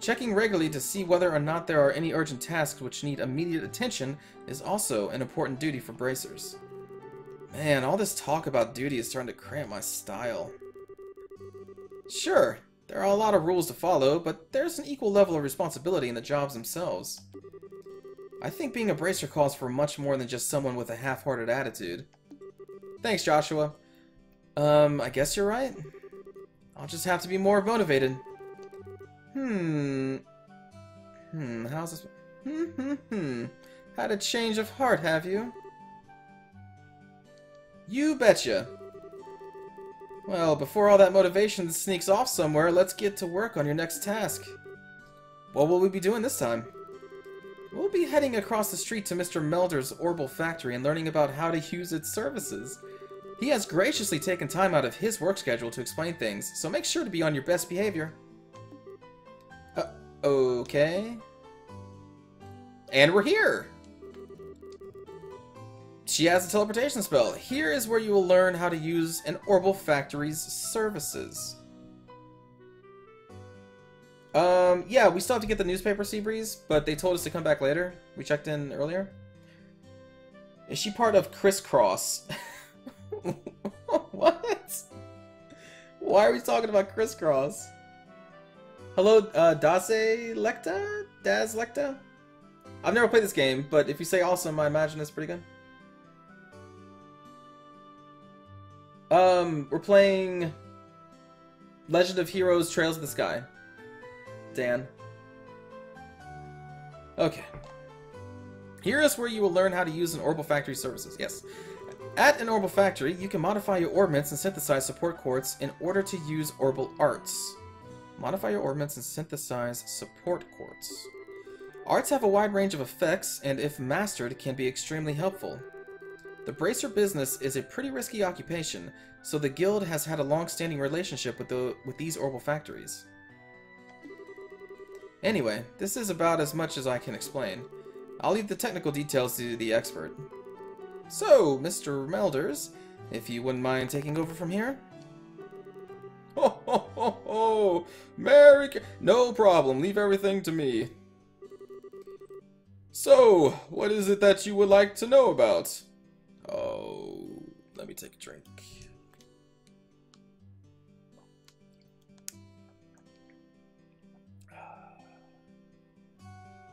Checking regularly to see whether or not there are any urgent tasks which need immediate attention is also an important duty for Bracers. Man, all this talk about duty is starting to cramp my style. Sure, there are a lot of rules to follow, but there's an equal level of responsibility in the jobs themselves. I think being a Bracer calls for much more than just someone with a half-hearted attitude. Thanks, Joshua. I guess you're right. I'll just have to be more motivated. How's this? Had a change of heart, have you? You betcha. Well, before all that motivation sneaks off somewhere, let's get to work on your next task. What will we be doing this time? We'll be heading across the street to Mr. Melder's Orbital factory and learning about how to use its services. He has graciously taken time out of his work schedule to explain things, so make sure to be on your best behavior. Okay. And we're here! She has a teleportation spell. Here is where you will learn how to use an Orbital factory's services. Yeah, we still have to get the newspaper, Seabreeze, but they told us to come back later. We checked in earlier. Is she part of Crisscross? What? Why are we talking about Crisscross? Hello, Daz Lecta? I've never played this game, but if you say awesome, I imagine it's pretty good. We're playing Legend of Heroes Trails of the Sky. Dan. Okay. Here is where you will learn how to use an Orbital Factory services. Yes. At an Orbital Factory, you can modify your orbments and synthesize support quartz in order to use Orbital Arts. Modify your orbments and synthesize support quartz. Arts have a wide range of effects, and if mastered, can be extremely helpful. The Bracer business is a pretty risky occupation, so the guild has had a long-standing relationship with these Orbital factories. Anyway, this is about as much as I can explain. I'll leave the technical details to the expert. So, Mr. Melders, if you wouldn't mind taking over from here? Ho ho ho ho! No problem, leave everything to me. So, what is it that you would like to know about? Oh, let me take a drink.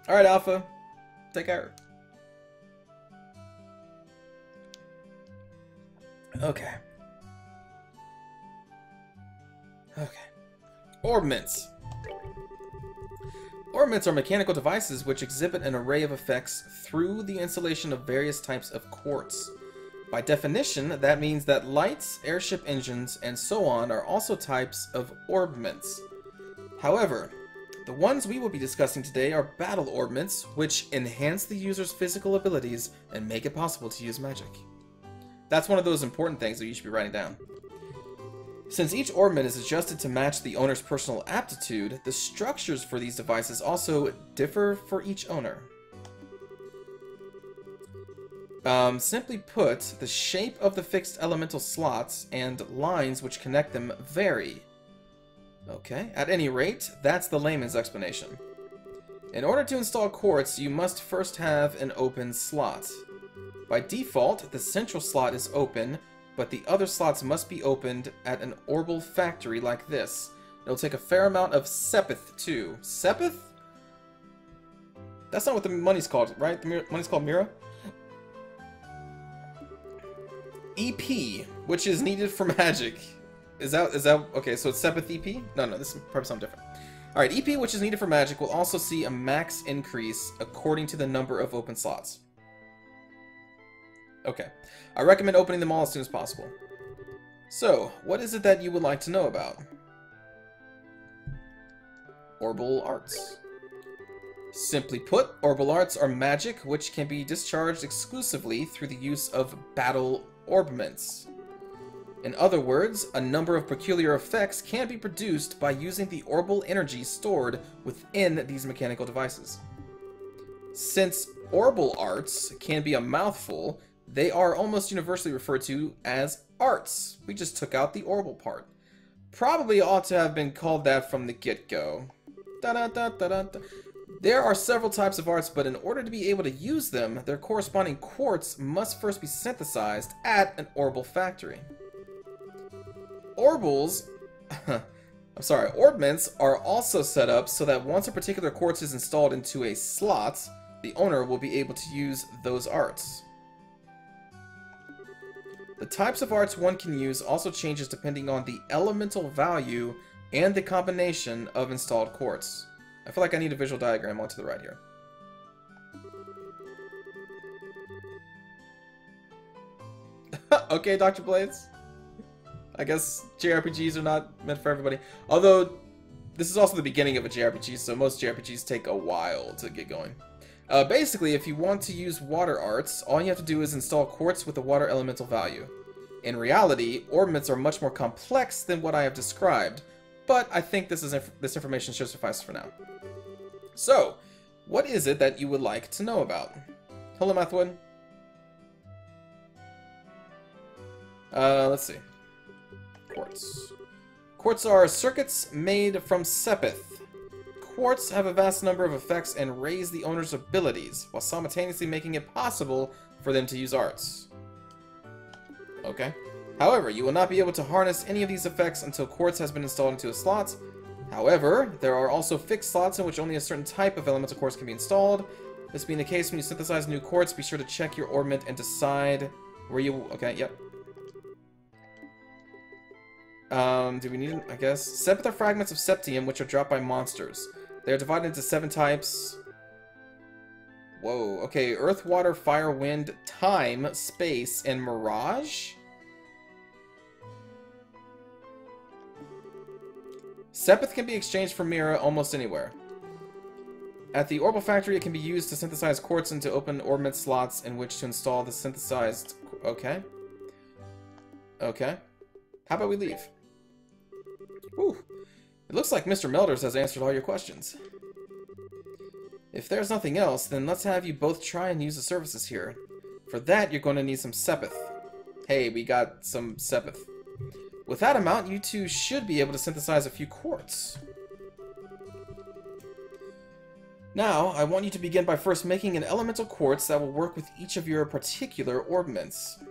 Alright, Alpha. Take care. Okay. Orbments. Orbments are mechanical devices which exhibit an array of effects through the installation of various types of quartz. By definition, that means that lights, airship engines, and so on are also types of orbments. However, the ones we will be discussing today are battle orbments, which enhance the user's physical abilities and make it possible to use magic. That's one of those important things that you should be writing down. Since each orbment is adjusted to match the owner's personal aptitude, the structures for these devices also differ for each owner. Simply put, the shape of the fixed elemental slots and lines which connect them vary. Okay, at any rate, that's the layman's explanation. In order to install quartz, you must first have an open slot. By default, the central slot is open, but the other slots must be opened at an Orbital factory like this. It'll take a fair amount of Sepith, too. Sepith? That's not what the money's called, right? The money's called Mira? EP, which is needed for magic. Is that okay? So it's Sepith EP? No, this is probably something different. All right, EP, which is needed for magic, will also see a max increase according to the number of open slots. Okay, I recommend opening them all as soon as possible. So, what is it that you would like to know about? Orbital arts. Simply put, orbital arts are magic which can be discharged exclusively through the use of battle orbments. In other words, a number of peculiar effects can be produced by using the orbital energy stored within these mechanical devices. Since orbital arts can be a mouthful, they are almost universally referred to as arts. We just took out the orbital part. Probably ought to have been called that from the get-go. There are several types of arts, but in order to be able to use them, their corresponding quartz must first be synthesized at an orbital factory. Orbitals, orbments are also set up so that once a particular quartz is installed into a slot, the owner will be able to use those arts. The types of arts one can use also changes depending on the elemental value and the combination of installed quartz. I feel like I need a visual diagram on to the right here. Okay, Dr. Blades. I guess JRPGs are not meant for everybody. Although, this is also the beginning of a JRPG, so most JRPGs take a while to get going. Basically, if you want to use water arts, all you have to do is install quartz with a water elemental value. In reality, orbments are much more complex than what I have described, but I think this information should suffice for now. So, what is it that you would like to know about? Hello, Mathwood. Let's see. Quartz. Quartz are circuits made from Sepith. Quartz have a vast number of effects and raise the owner's abilities, while simultaneously making it possible for them to use arts. Okay. However, you will not be able to harness any of these effects until quartz has been installed into a slot. However, there are also fixed slots in which only a certain type of elemental quartz can be installed. This being the case, when you synthesize new quartz, be sure to check your orbment and decide where you... Okay, yep. Do we need... I guess... Sepith are fragments of septium which are dropped by monsters. They are divided into 7 types. Whoa, okay. Earth, water, fire, wind, time, space, and mirage? Sepith can be exchanged for Mira almost anywhere. At the Orbital Factory, it can be used to synthesize quartz into open orbment slots in which to install the synthesized... Okay. Okay. How about we leave? Whew. It looks like Mr. Melders has answered all your questions. If there's nothing else, then let's have you both try and use the services here. For that, you're going to need some Sepith. Hey, we got some Sepith. With that amount, you two should be able to synthesize a few quartz. Now, I want you to begin by first making an elemental quartz that will work with each of your particular orbments.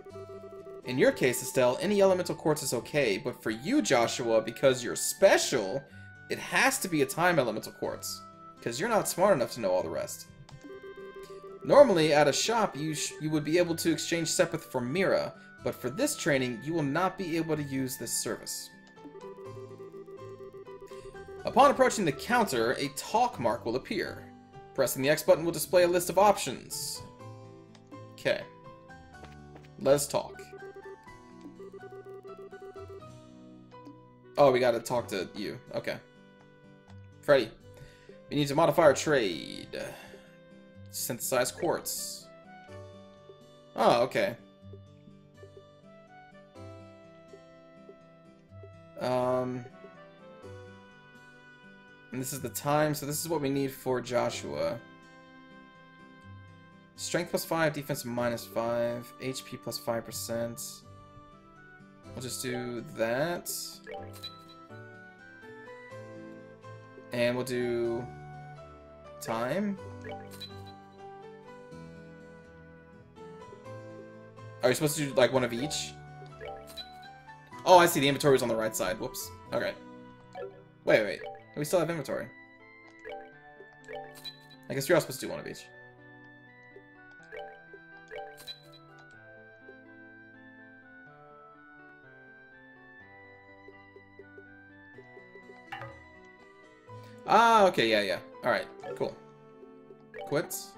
In your case, Estelle, any elemental quartz is okay, but for you, Joshua, because you're special, it has to be a time elemental quartz, because you're not smart enough to know all the rest. Normally, at a shop, you would be able to exchange Sepith for Mira, but for this training, you will not be able to use this service. Upon approaching the counter, a talk mark will appear. Pressing the X button will display a list of options. Okay. Let's talk. Oh, we gotta talk to you. Okay. Freddy. We need to modify our trade. Synthesize quartz. Oh, okay. And this is the time, so this is what we need for Joshua. Strength plus 5, defense minus 5, HP plus 5%. We'll just do that. And we'll do time. Are you supposed to do like one of each? Oh, I see. The inventory was on the right side. Whoops. Okay. Wait. We still have inventory. I guess you're all supposed to do one of each. Ah, okay, yeah, yeah. Alright, cool. Quits.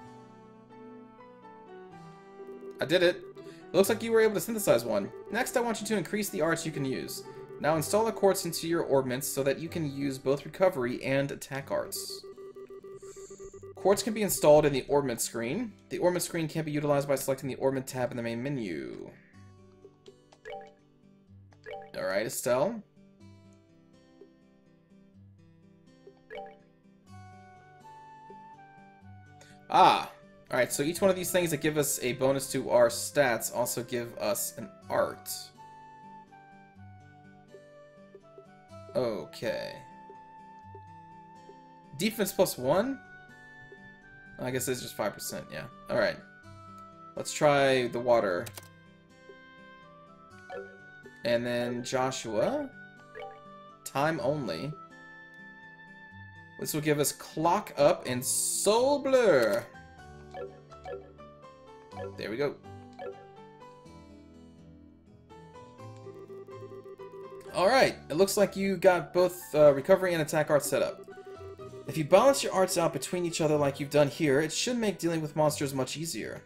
I did it. It looks like you were able to synthesize one. Next, I want you to increase the arts you can use. Now install a quartz into your orbments so that you can use both recovery and attack arts. Quartz can be installed in the orbment screen. The orbment screen can be utilized by selecting the orbment tab in the main menu. Alright, Estelle. Ah! Alright, so each one of these things that give us a bonus to our stats also give us an art. Okay. Defense +1? I guess it's just 5%, yeah. Alright. Let's try the water. And then Joshua. Time only. This will give us Clock Up and Soul Blur. There we go. Alright, it looks like you got both recovery and attack arts set up. If you balance your arts out between each other like you've done here, it should make dealing with monsters much easier.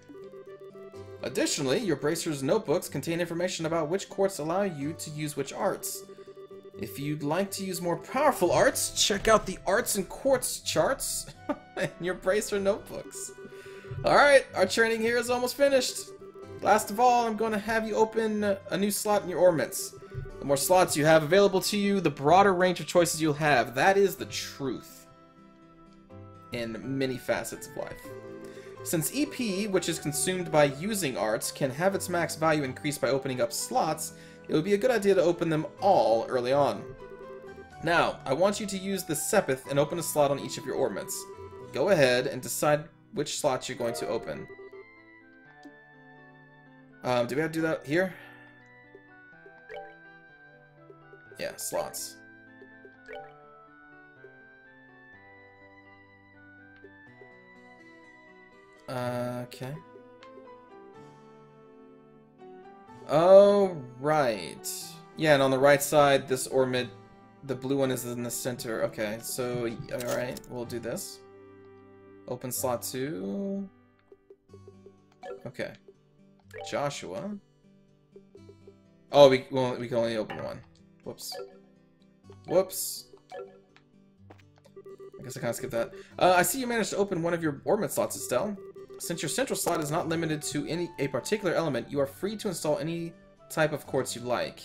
Additionally, your Bracer's notebooks contain information about which quartz allow you to use which arts. If you'd like to use more powerful arts, check out the arts and quartz charts in your Bracer notebooks. Alright, our training here is almost finished. Last of all, I'm going to have you open a new slot in your orbments. The more slots you have available to you, the broader range of choices you'll have. That is the truth in many facets of life. Since EP, which is consumed by using arts, can have its max value increased by opening up slots, it would be a good idea to open them all early on. Now, I want you to use the Sepith and open a slot on each of your orbments. Go ahead and decide which slots you're going to open. Do we have to do that here? Yeah, slots. Okay. Oh, right. Yeah, and on the right side, this orbit, the blue one is in the center. Okay, so, alright, we'll do this. Open slot 2. Okay. Joshua. Oh, we can only open one. Whoops. Whoops. I guess I kind of skipped that. I see you managed to open one of your orbit slots, Estelle. Since your central slot is not limited to a particular element, you are free to install any type of quartz you like.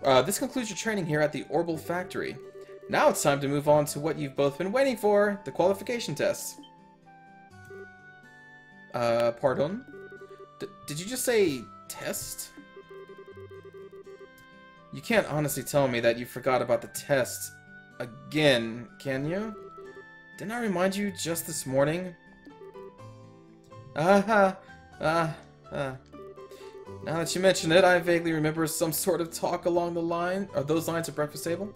This concludes your training here at the Orbital Factory. Now it's time to move on to what you've both been waiting for, the qualification test. Pardon? Did you just say test? You can't honestly tell me that you forgot about the test again, can you? Didn't I remind you just this morning? Now that you mention it, I vaguely remember some sort of talk along the line, or those lines at breakfast table.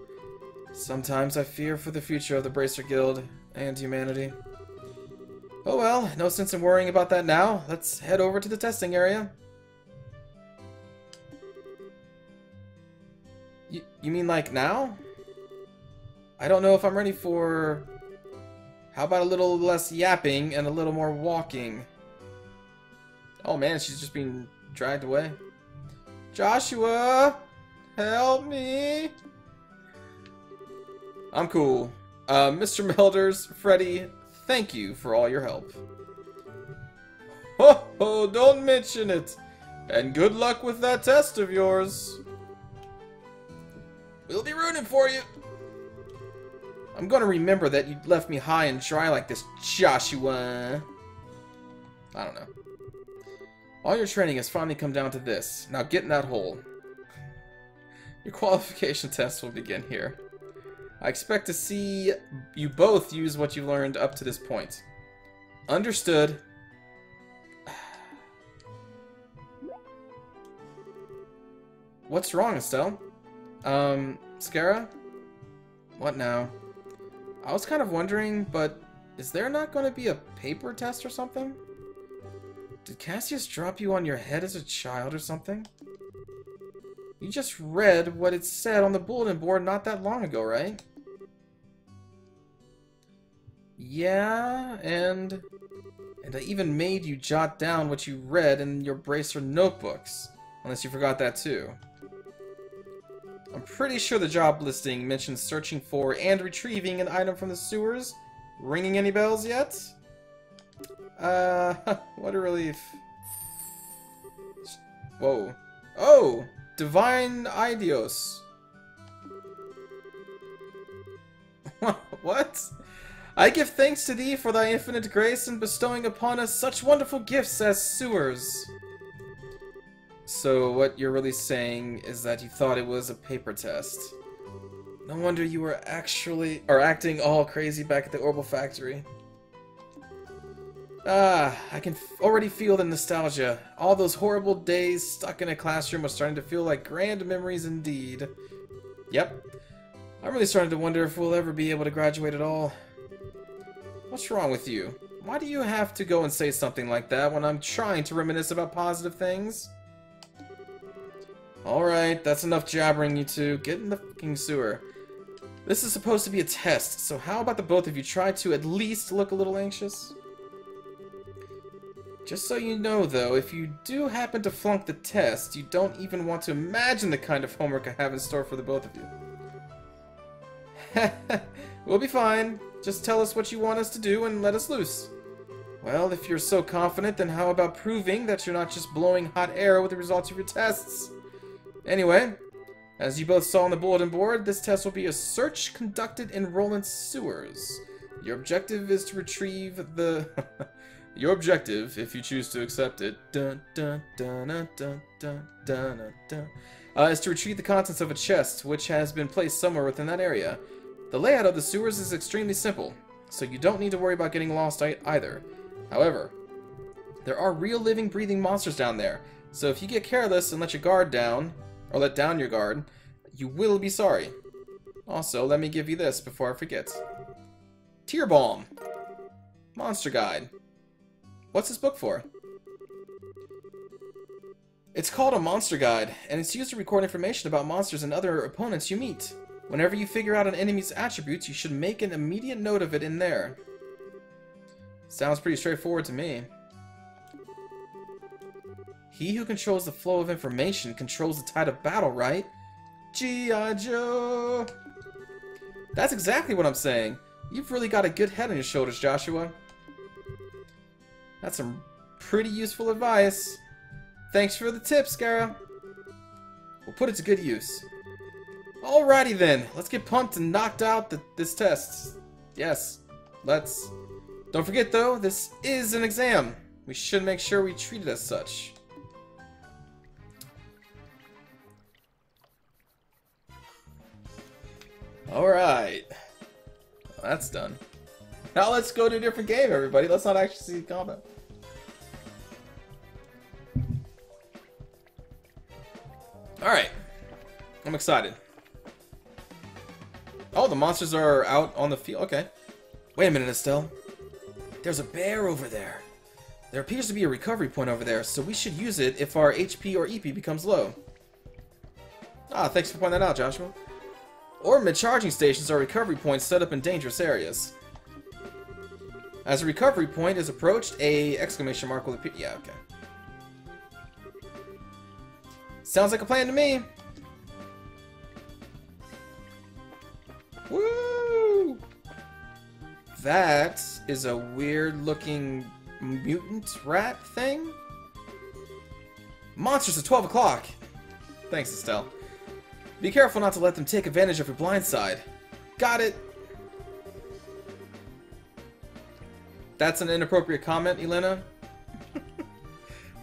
Sometimes I fear for the future of the Bracer Guild and humanity. Oh well, no sense in worrying about that now. Let's head over to the testing area. You mean like now? I don't know if I'm ready for... How about a little less yapping and a little more walking? Oh man, she's just being dragged away. Joshua! Help me! I'm cool. Mr. Melders, Freddy, thank you for all your help. Ho ho, don't mention it! And good luck with that test of yours. We'll be rooting for you. I'm gonna remember that you left me high and dry like this, Joshua. I don't know. All your training has finally come down to this. Now get in that hole. Your qualification test will begin here. I expect to see you both use what you've learned up to this point. Understood. What's wrong, Estelle? Scara? What now? I was kind of wondering, but is there not going to be a paper test or something? Did Cassius drop you on your head as a child or something? You just read what it said on the bulletin board not that long ago, right? Yeah, and I even made you jot down what you read in your bracer notebooks. Unless you forgot that too. I'm pretty sure the job listing mentions searching for and retrieving an item from the sewers. Ringing any bells yet? What a relief. Whoa. Oh! Divine Idios. What? I give thanks to thee for thy infinite grace in bestowing upon us such wonderful gifts as sewers. So what you're really saying is that you thought it was a paper test. No wonder you were acting all crazy back at the Orbital factory. Ah, I can already feel the nostalgia. All those horrible days stuck in a classroom are starting to feel like grand memories indeed. Yep. I'm really starting to wonder if we'll ever be able to graduate at all. What's wrong with you? Why do you have to go and say something like that when I'm trying to reminisce about positive things? Alright, that's enough jabbering, you two. Get in the fucking sewer. This is supposed to be a test, so how about the both of you try to at least look a little anxious? Just so you know, though, if you do happen to flunk the test, you don't even want to imagine the kind of homework I have in store for the both of you. We'll be fine. Just tell us what you want us to do and let us loose. Well, if you're so confident, then how about proving that you're not just blowing hot air with the results of your tests? Anyway, as you both saw on the bulletin board, this test will be a search conducted in Roland's sewers. Your objective is to retrieve the... Your objective, if you choose to accept it, is to retrieve the contents of a chest, which has been placed somewhere within that area. The layout of the sewers is extremely simple, so you don't need to worry about getting lost either. However, there are real living, breathing monsters down there, so if you get careless and let your guard down, or let down your guard, you will be sorry. Also, let me give you this before I forget. Tear Balm. Monster Guide. What's this book for? It's called a Monster Guide, and it's used to record information about monsters and other opponents you meet. Whenever you figure out an enemy's attributes, you should make an immediate note of it in there. Sounds pretty straightforward to me. He who controls the flow of information controls the tide of battle, right? G.I. Joe! That's exactly what I'm saying. You've really got a good head on your shoulders, Joshua. That's some pretty useful advice. Thanks for the tip, Scara. We'll put it to good use. Alrighty then, let's get pumped and knocked out this test. Yes, let's. Don't forget though, this is an exam. We should make sure we treat it as such. Alright. Well, that's done. Now let's go to a different game, everybody. Let's not actually see combat. Alright. I'm excited. Oh, the monsters are out on the field. Okay. Wait a minute, Estelle. There's a bear over there. There appears to be a recovery point over there, so we should use it if our HP or EP becomes low. Ah, thanks for pointing that out, Joshua. Orbital charging stations are recovery points set up in dangerous areas. As a recovery point is approached, a exclamation mark will appear. Yeah, okay. Sounds like a plan to me. Woo! That is a weird-looking mutant rat thing. Monsters at 12 o'clock. Thanks, Estelle. Be careful not to let them take advantage of your blind side. Got it. That's an inappropriate comment, Elena.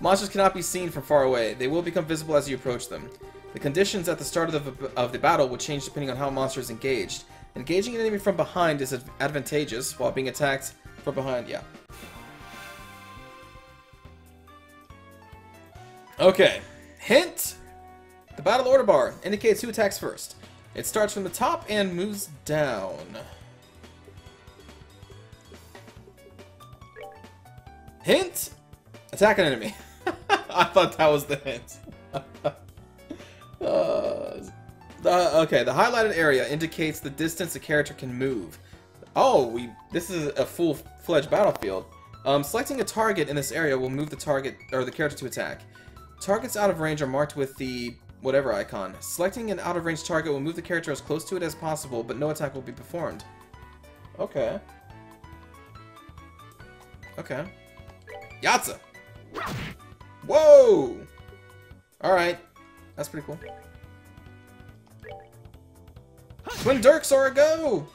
Monsters cannot be seen from far away. They will become visible as you approach them. The conditions at the start of the battle will change depending on how a monster is engaged. Engaging an enemy from behind is advantageous, while being attacked from behind, yeah. Okay. Hint! The battle order bar indicates who attacks first. It starts from the top and moves down. Hint! Attack an enemy. I thought that was the hint. Okay, the highlighted area indicates the distance the character can move. Oh, this is a full-fledged battlefield. Selecting a target in this area will move the target or the character to attack. Targets out of range are marked with the whatever icon. Selecting an out-of-range target will move the character as close to it as possible, but no attack will be performed. Okay. Okay. Yatsa! Whoa! Alright. That's pretty cool. Twin Dirks are a go!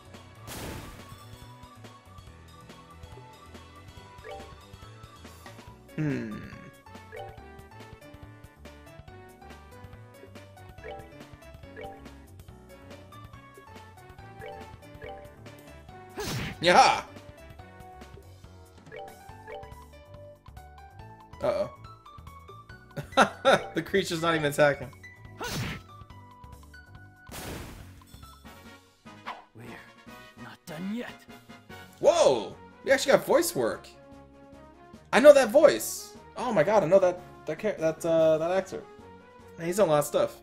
Yeah. Uh-oh. The creature's not even attacking. We're not done yet. Whoa! We actually got voice work. I know that voice. Oh my god, I know that actor. Man, he's done a lot of stuff.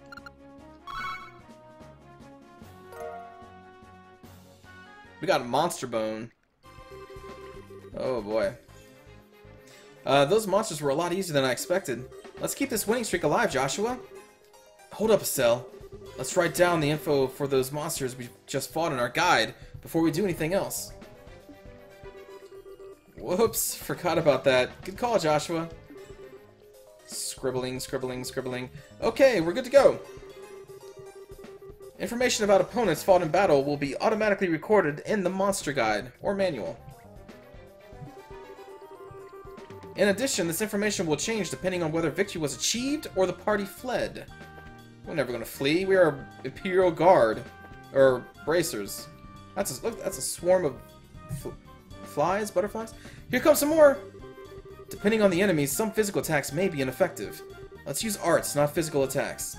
We got a monster bone. Oh boy. Those monsters were a lot easier than I expected. Let's keep this winning streak alive, Joshua. Hold up, Estelle. Let's write down the info for those monsters we just fought in our guide before we do anything else. Whoops, forgot about that. Good call, Joshua. Scribbling, scribbling, scribbling. Okay, we're good to go. Information about opponents fought in battle will be automatically recorded in the monster guide or manual. In addition, this information will change depending on whether victory was achieved or the party fled. We're never going to flee. We are Imperial Guard, or bracers. Look, that's a swarm of flies, butterflies. Here comes some more. Depending on the enemies, some physical attacks may be ineffective. Let's use arts, not physical attacks.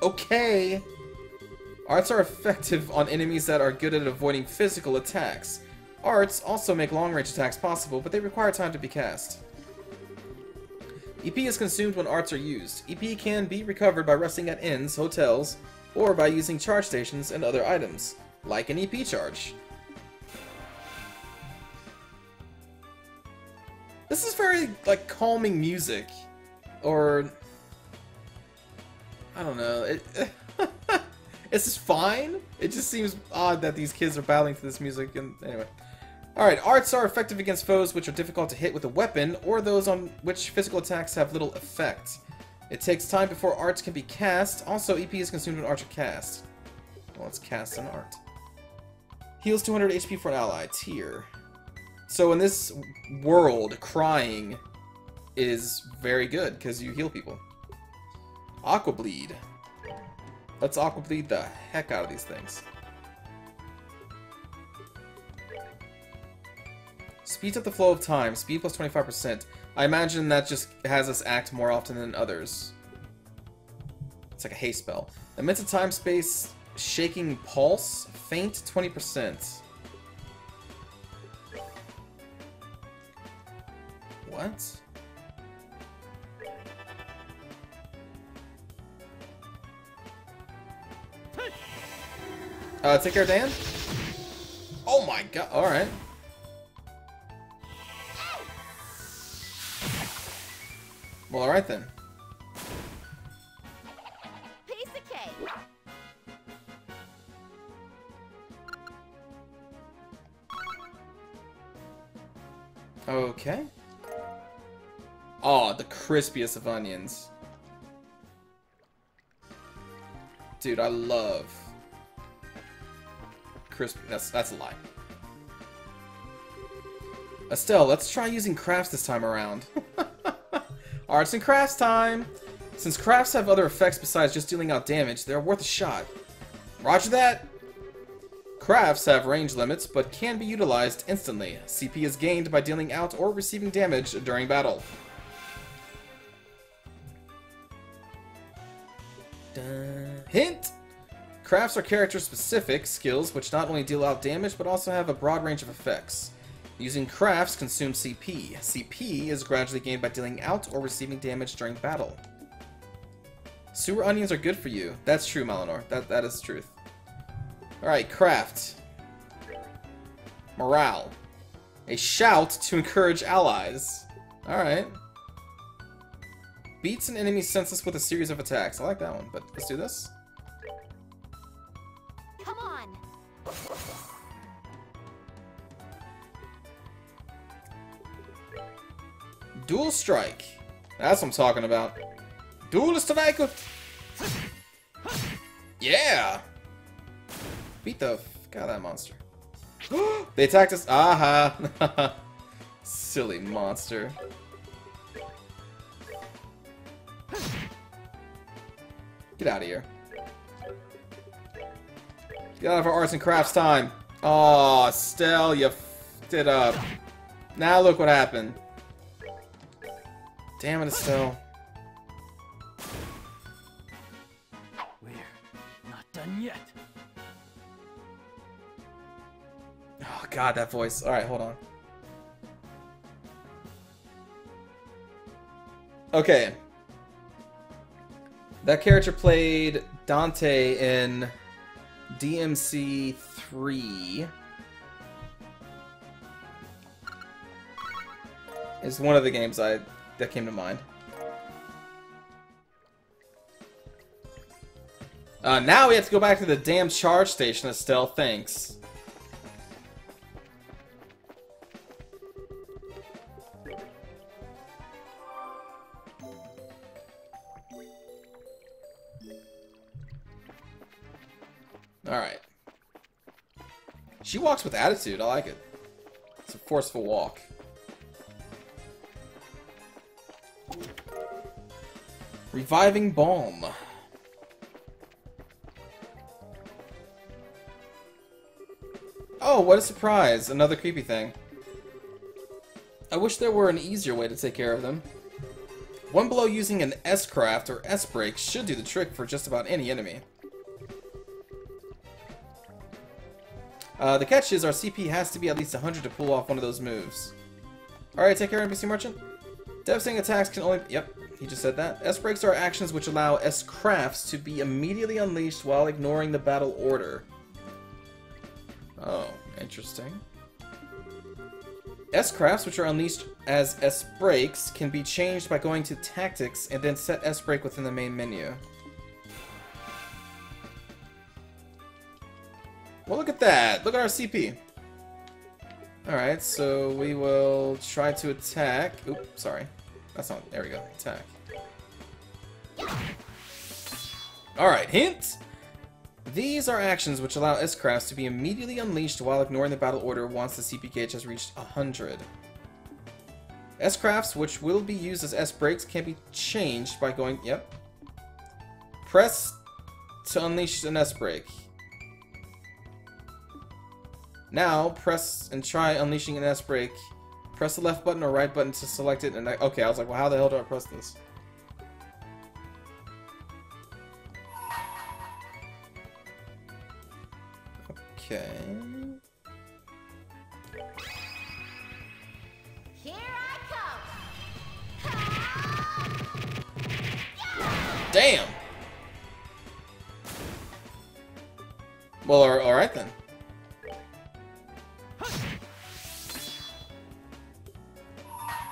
Okay. Arts are effective on enemies that are good at avoiding physical attacks. Arts also make long-range attacks possible, but they require time to be cast. EP is consumed when arts are used. EP can be recovered by resting at inns, hotels, or by using charge stations and other items, like an EP charge. This is very, like, calming music. Or... I don't know. It's just fine. It just seems odd that these kids are battling to this music, and anyway. Alright, arts are effective against foes which are difficult to hit with a weapon, or those on which physical attacks have little effect. It takes time before arts can be cast. Also, EP is consumed when arts are cast. Well, let's cast an art. Heals 200 HP for an ally. Tier. So in this world, crying is very good, because you heal people. Aqua Bleed. Let's Aqua Bleed the heck out of these things. Speeds up the flow of time. Speed plus 25%. I imagine that just has us act more often than others. It's like a haste spell. Emits a time space shaking pulse. Faint 20%. What? Take care, Dan. Oh my god! All right. Well, all right then. Piece of cake. Okay. Oh, the crispiest of onions. Dude, I love crispy. That's a lie. Estelle, let's try using crafts this time around. Arts and crafts time! Since crafts have other effects besides just dealing out damage, they're worth a shot. Roger that! Crafts have range limits, but can be utilized instantly. CP is gained by dealing out or receiving damage during battle. Hint! Crafts are character-specific skills which not only deal out damage, but also have a broad range of effects. Using crafts consumes CP. CP is gradually gained by dealing out or receiving damage during battle. Sewer onions are good for you. That's true, Melanor. That is the truth. Alright, craft. Morale. A shout to encourage allies. Alright. Beats an enemy senseless with a series of attacks. I like that one, but let's do this. Come on. Dual strike. That's what I'm talking about. Dual strike. Yeah. Beat the f out of that monster. They attacked us. Aha. Silly monster. Get out of here. Get out of our arts and crafts time. Oh, Stell, you f***ed it up. Now look what happened. Damn it, Estelle. We're not done yet. Oh god, that voice. Alright, hold on. Okay. That character played Dante in DMC 3. It's one of the games that came to mind. Now we have to go back to the damn charge station, Estelle. Thanks. Alright. She walks with attitude. I like it. It's a forceful walk. Reviving Balm. Oh, what a surprise. Another creepy thing. I wish there were an easier way to take care of them. One blow using an S-craft or S-break should do the trick for just about any enemy. The catch is our CP has to be at least 100 to pull off one of those moves. Alright, take care, NPC Merchant. Devastating attacks can only... Yep, he just said that. S-breaks are actions which allow S-crafts to be immediately unleashed while ignoring the battle order. Oh, interesting. S-crafts, which are unleashed as S-breaks, can be changed by going to Tactics and then set S-break within the main menu. Well, look at that. Look at our CP. Alright, so we will try to attack. Oops, sorry. That's not... There we go. Attack. Alright, hint! These are actions which allow S-crafts to be immediately unleashed while ignoring the battle order once the CP gauge has reached 100. S-crafts, which will be used as S-breaks, can be changed by going... Yep. Press to unleash an S-break. Now, press and try unleashing an S-break. Press the left button or right button to select it, and okay, I was like, well, how the hell do I press this? Okay. Here I come. Damn! Well, alright then.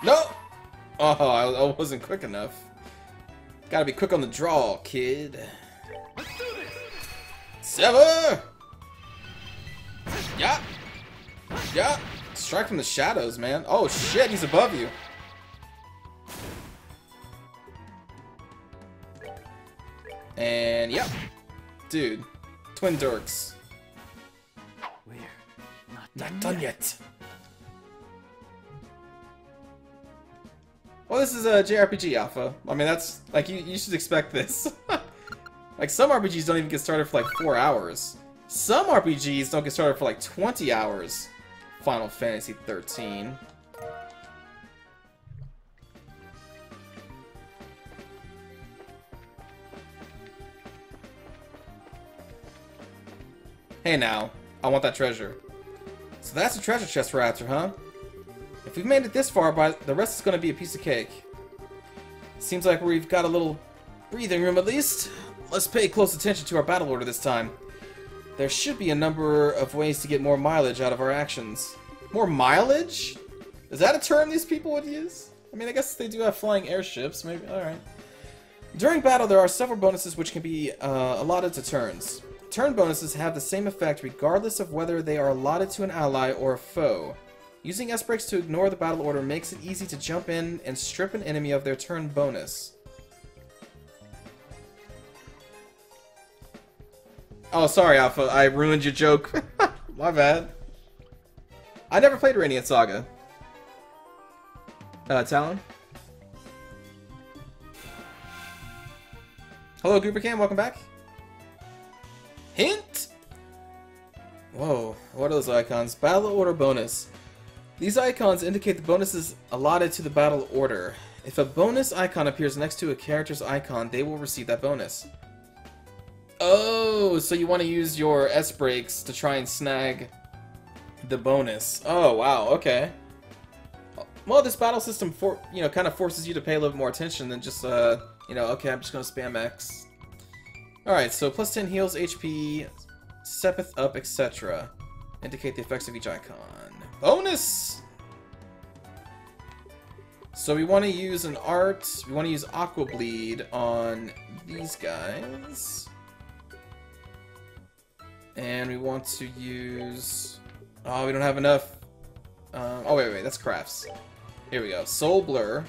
No! Oh, I wasn't quick enough. Gotta be quick on the draw, kid. Sever! Yeah! Yeah! Strike from the shadows, man. Oh shit, he's above you. And yep. Dude. Twin Dirks. We're Not done yet. Well, this is a JRPG alpha. I mean, that's like you should expect this. Like some RPGs don't even get started for like 4 hours. Some RPGs don't get started for like 20 hours. Final Fantasy 13. Hey now, I want that treasure. So that's a treasure chest we're after, huh? If we've made it this far, the rest is going to be a piece of cake. Seems like we've got a little Breathing room at least. Let's pay close attention to our battle order this time. There should be a number of ways to get more mileage out of our actions. More mileage? Is that a term these people would use? I mean, I guess they do have flying airships, maybe. Alright. During battle, there are several bonuses which can be allotted to turns. Turn bonuses have the same effect regardless of whether they are allotted to an ally or a foe. Using S-Breaks to ignore the battle order makes it easy to jump in and strip an enemy of their turn bonus. Oh, sorry, Alpha. I ruined your joke. My bad. I never played Radiant Saga. Talon? Hello, Goobercam. Welcome back. Hint! Whoa, what are those icons? Battle order bonus. These icons indicate the bonuses allotted to the battle order. If a bonus icon appears next to a character's icon, they will receive that bonus. Oh, so you want to use your S-Breaks to try and snag the bonus. Oh, wow, okay. Well, this battle system kind of forces you to pay a little more attention than just, okay, I'm just going to spam X. Alright, so plus 10 heals, HP, Sepith up, etc. Indicate the effects of each icon. Bonus! So we want to use an art, we want to use Aqua Bleed on these guys. And we want to use... Oh, we don't have enough. Oh, wait, that's crafts. Here we go. Soul Blur.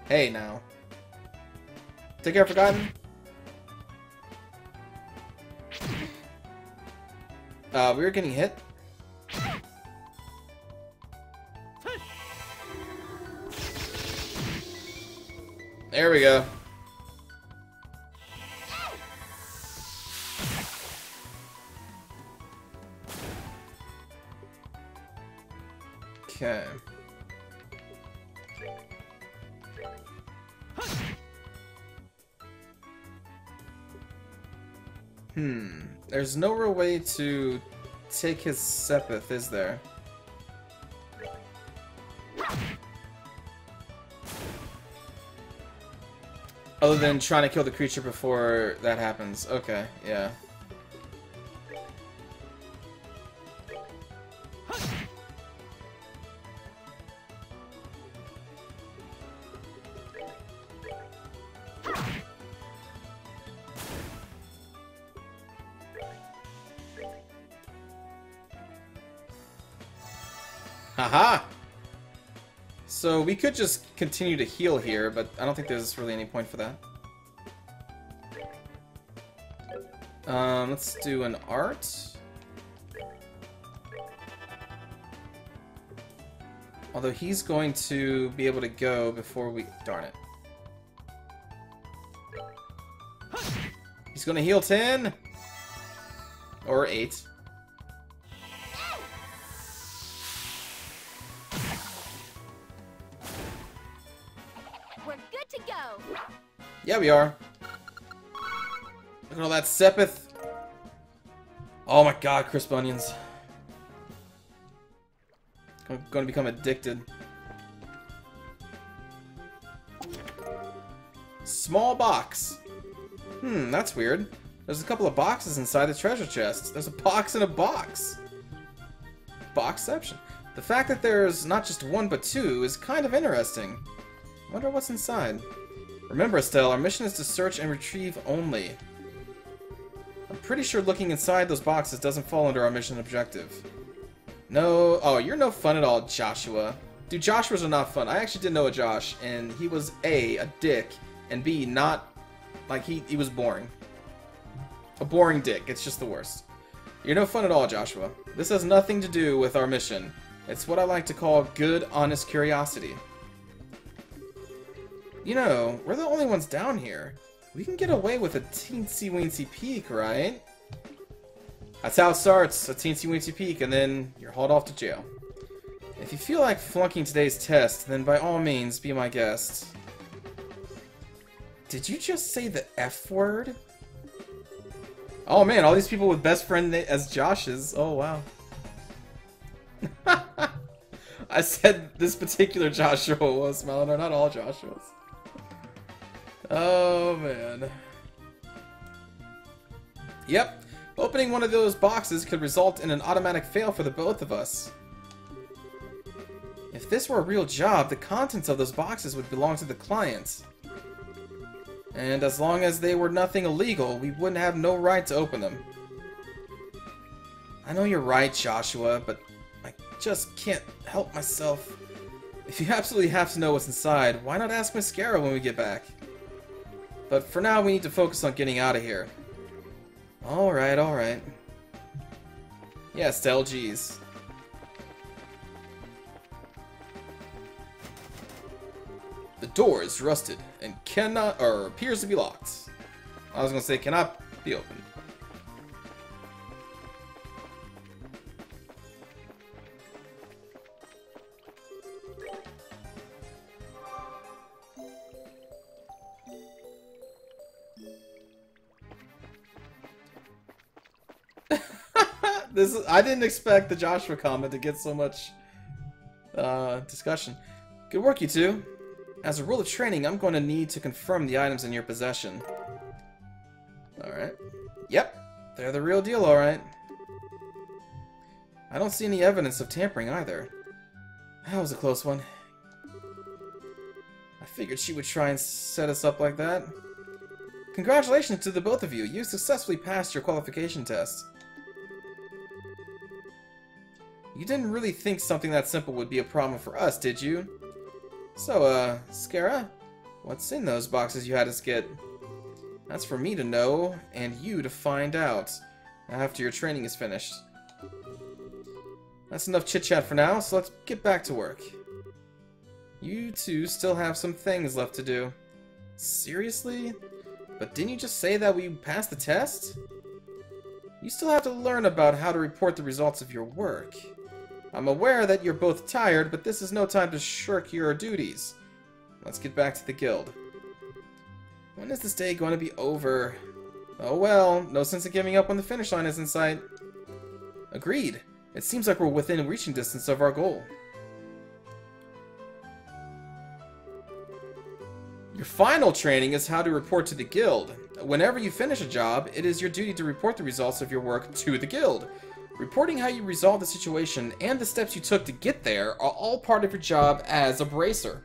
Hey, now. Take care, Forgotten. We were getting hit. There we go. Okay. There's no real way to take his Sepith, is there? Other than trying to kill the creature before that happens. Okay, yeah. Haha! So we could just continue to heal here, but I don't think there's really any point for that. Let's do an art. Although he's going to be able to go before we... Darn it. He's going to heal 10! Or 8. Yeah, we are. Look at all that Sepith. Oh my god, crisp onions. I'm gonna become addicted. Small box. That's weird. There's a couple of boxes inside the treasure chest. There's a box in a box. Boxception. The fact that there's not just one but two is kind of interesting. Wonder what's inside. Remember, Estelle, our mission is to search and retrieve only. I'm pretty sure looking inside those boxes doesn't fall under our mission objective. No... Oh, you're no fun at all, Joshua. Dude, Joshuas are not fun. I actually did know a Josh, and he was A, a dick, and B, not... Like, he was boring. A boring dick. It's just the worst. You're no fun at all, Joshua. This has nothing to do with our mission. It's what I like to call good, honest curiosity. You know, we're the only ones down here. We can get away with a teensy-weensy peek, right? That's how it starts, a teensy-weensy peek, and then you're hauled off to jail. If you feel like flunking today's test, then by all means, be my guest. Did you just say the F word? Oh man, all these people with best friend as Josh's. Oh wow. I said this particular Joshua was, Melanie, not all Joshuas. Oh, man. Yep. Opening one of those boxes could result in an automatic fail for the both of us. If this were a real job, the contents of those boxes would belong to the clients. And as long as they were nothing illegal, we wouldn't have no right to open them. I know you're right, Joshua, but I just can't help myself. If you absolutely have to know what's inside, why not ask Mascara when we get back? But for now, we need to focus on getting out of here. Alright, alright. Yes, to LG's. The door is rusted and cannot, or appears to be locked. I was gonna say cannot be opened. I didn't expect the Joshua comment to get so much discussion. Good work, you two. As a rule of training, I'm going to need to confirm the items in your possession. Alright. Yep, they're the real deal, alright. I don't see any evidence of tampering either. That was a close one. I figured she would try and set us up like that. Congratulations to the both of you. You successfully passed your qualification test. You didn't really think something that simple would be a problem for us, did you? So, Scara, what's in those boxes you had us get? That's for me to know, and you to find out, after your training is finished. That's enough chit-chat for now, so let's get back to work. You two still have some things left to do. Seriously? But didn't you just say that we passed the test? You still have to learn about how to report the results of your work. I'm aware that you're both tired, but this is no time to shirk your duties. Let's get back to the guild. When is this day going to be over? Oh well, no sense in giving up when the finish line is in sight. Agreed. It seems like we're within reaching distance of our goal. Your final training is how to report to the guild. Whenever you finish a job, it is your duty to report the results of your work to the guild. Reporting how you resolved the situation and the steps you took to get there are all part of your job as a bracer.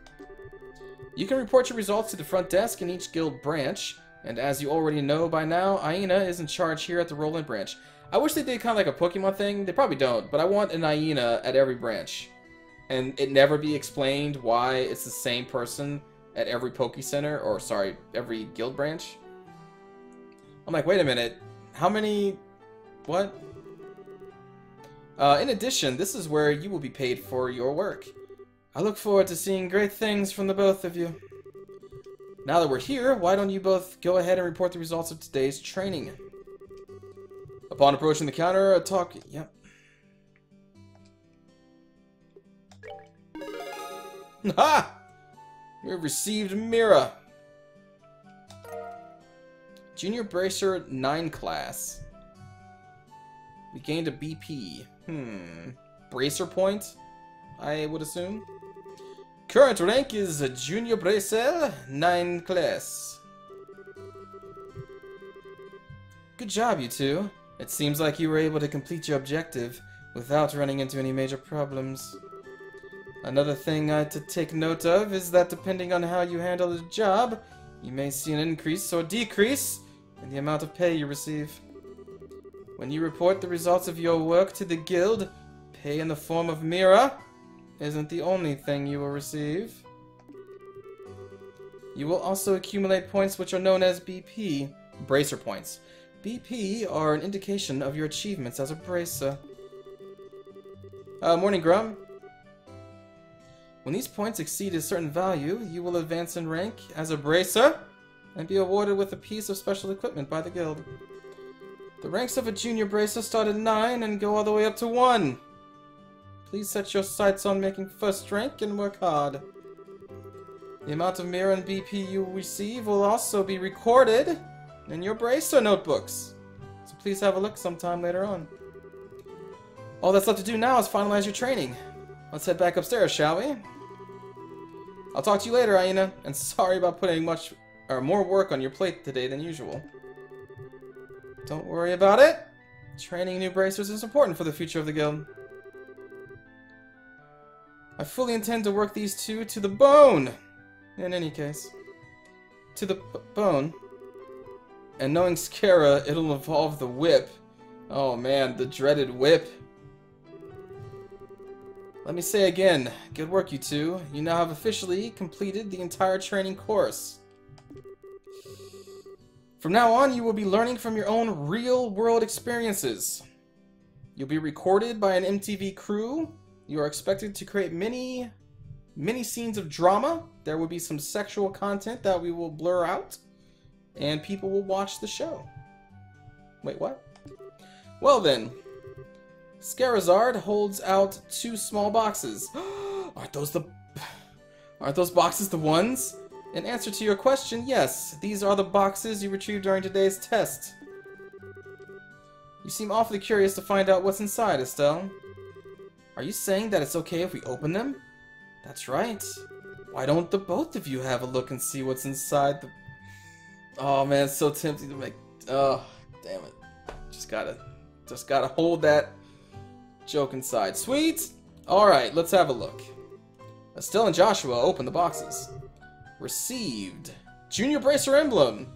You can report your results to the front desk in each guild branch, and as you already know by now, Aina is in charge here at the Roland branch. I wish they did kind of like a Pokemon thing. They probably don't, but I want an Aina at every branch. And it never be explained why it's the same person at every Poke Center, or sorry, every guild branch. I'm like, wait a minute, how many... what? In addition, this is where you will be paid for your work. I look forward to seeing great things from the both of you. Now that we're here, why don't you both go ahead and report the results of today's training? Upon approaching the counter, a talk... Yep. Ha! You have received Mira. Junior Bracer 9 class. We gained a BP. Bracer point, I would assume. Current rank is a Junior Bracer 9 class. Good job, you two. It seems like you were able to complete your objective without running into any major problems. Another thing to take note of is that depending on how you handle the job, you may see an increase or decrease in the amount of pay you receive. When you report the results of your work to the guild, pay in the form of Mira isn't the only thing you will receive. You will also accumulate points which are known as BP, Bracer points. BP are an indication of your achievements as a bracer. Morning, Grum. When these points exceed a certain value, you will advance in rank as a bracer and be awarded with a piece of special equipment by the guild. The ranks of a junior bracer start at 9 and go all the way up to 1. Please set your sights on making first rank and work hard. The amount of Mira and BP you receive will also be recorded in your bracer notebooks, so please have a look sometime later on. All that's left to do now is finalize your training. Let's head back upstairs, shall we? I'll talk to you later, Aina, and sorry about putting more work on your plate today than usual. Don't worry about it. Training new bracers is important for the future of the guild. I fully intend to work these two to the bone. In any case. To the bone. And knowing Skara, it'll involve the whip. Oh man, the dreaded whip. Let me say again, good work you two. You now have officially completed the entire training course. From now on, you will be learning from your own real-world experiences. You'll be recorded by an MTV crew. You are expected to create many scenes of drama. There will be some sexual content that we will blur out. And people will watch the show. Wait, what? Well then. Scarazard holds out 2 small boxes. Aren't those boxes the ones? In answer to your question, yes, these are the boxes you retrieved during today's test. You seem awfully curious to find out what's inside, Estelle. Are you saying that it's okay if we open them? That's right. Why don't the both of you have a look and see what's inside the... Oh man, it's so tempting to make... Oh, damn it. Just gotta hold that joke inside. Sweet! Alright, let's have a look. Estelle and Joshua open the boxes. Received. Junior Bracer Emblem.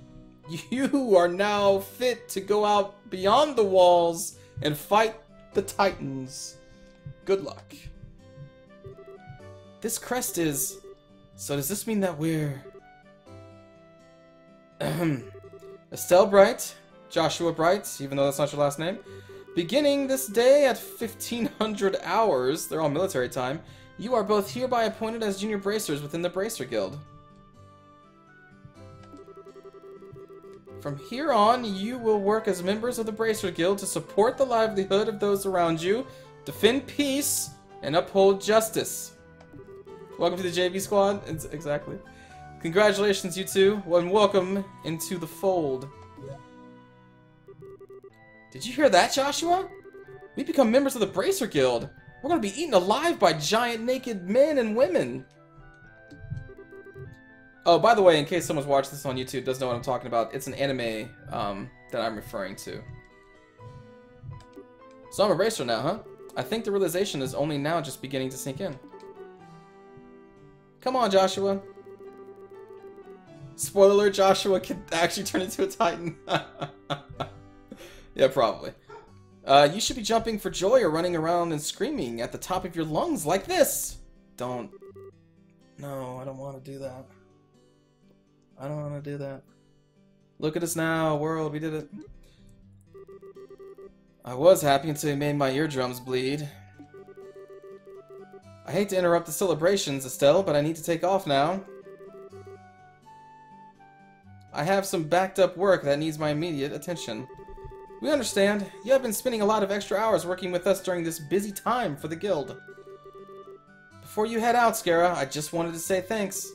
You are now fit to go out beyond the walls and fight the Titans. Good luck. This crest is... So does this mean that we're... Estelle Bright, Joshua Bright, even though that's not your last name. Beginning this day at 1500 hours, they're all military time, you are both hereby appointed as junior bracers within the Bracer Guild. From here on, you will work as members of the Bracer Guild to support the livelihood of those around you, defend peace, and uphold justice. Welcome to the JV squad. Exactly. Congratulations, you two, and welcome into the fold. Did you hear that, Joshua? We become members of the Bracer Guild. We're going to be eaten alive by giant naked men and women. Oh, by the way, in case someone's watching this on YouTube doesn't know what I'm talking about, it's an anime that I'm referring to. So I'm a Bracer now, huh? I think the realization is only now just beginning to sink in. Come on, Joshua. Spoiler alert, Joshua could actually turn into a Titan. Yeah, probably. You should be jumping for joy or running around and screaming at the top of your lungs like this. Don't. No, I don't want to do that. I don't want to do that. Look at us now, world, we did it. I was happy until you made my eardrums bleed. I hate to interrupt the celebrations, Estelle, but I need to take off now. I have some backed up work that needs my immediate attention. We understand. You have been spending a lot of extra hours working with us during this busy time for the guild. Before you head out, Skara, I just wanted to say thanks.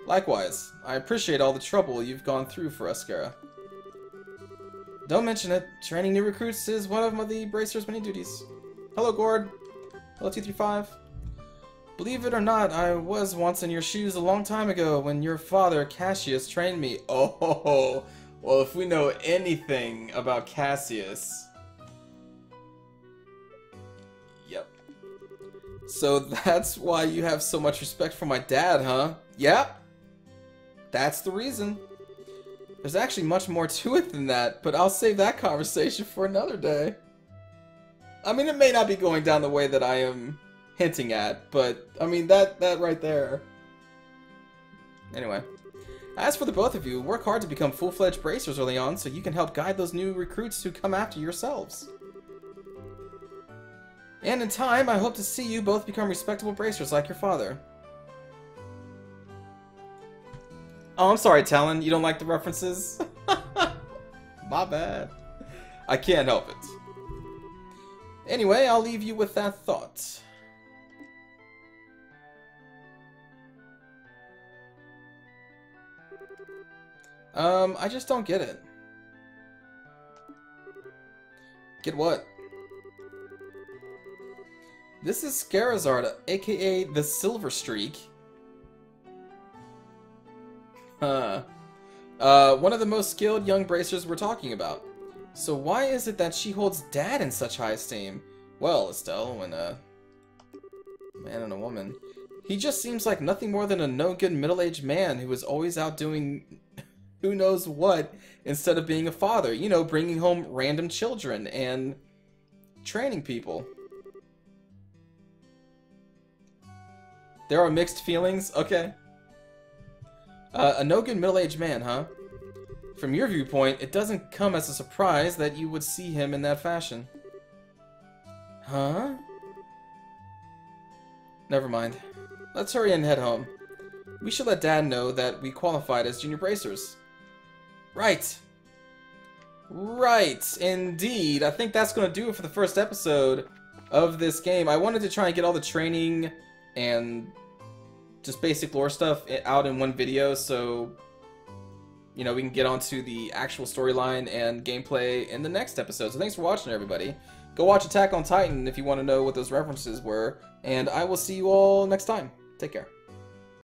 Likewise, I appreciate all the trouble you've gone through for us, Skara. Don't mention it. Training new recruits is one of the Bracer's many duties. Hello, Gord. Hello, T35. Believe it or not, I was once in your shoes a long time ago when your father, Cassius, trained me. Oh, well, if we know anything about Cassius... Yep. So that's why you have so much respect for my dad, huh? Yep. That's the reason. There's actually much more to it than that, but I'll save that conversation for another day. I mean, it may not be going down the way that I am hinting at, but, I mean, that right there. Anyway. As for the both of you, work hard to become full-fledged bracers early on so you can help guide those new recruits who come after yourselves. And in time, I hope to see you both become respectable bracers like your father. Oh, I'm sorry, Talon. You don't like the references? My bad. I can't help it. Anyway, I'll leave you with that thought. I just don't get it. Get what? This is Scarazard, aka the Silver Streak. Huh. One of the most skilled young bracers we're talking about. So why is it that she holds Dad in such high esteem? Well, Estelle, when a man and a woman, he just seems like nothing more than a no-good middle-aged man who is always out doing who knows what instead of being a father. You know, bringing home random children and training people. There are mixed feelings? Okay. A no-good middle-aged man, huh? From your viewpoint, it doesn't come as a surprise that you would see him in that fashion. Huh? Never mind. Let's hurry and head home. We should let Dad know that we qualified as junior bracers. Right. Right, indeed. I think that's going to do it for the first episode of this game. I wanted to try and get all the training and just basic lore stuff out in one video, so you know we can get onto the actual storyline and gameplay in the next episode. So thanks for watching, everybody. Go watch Attack on Titan if you want to know what those references were, and I will see you all next time. Take care.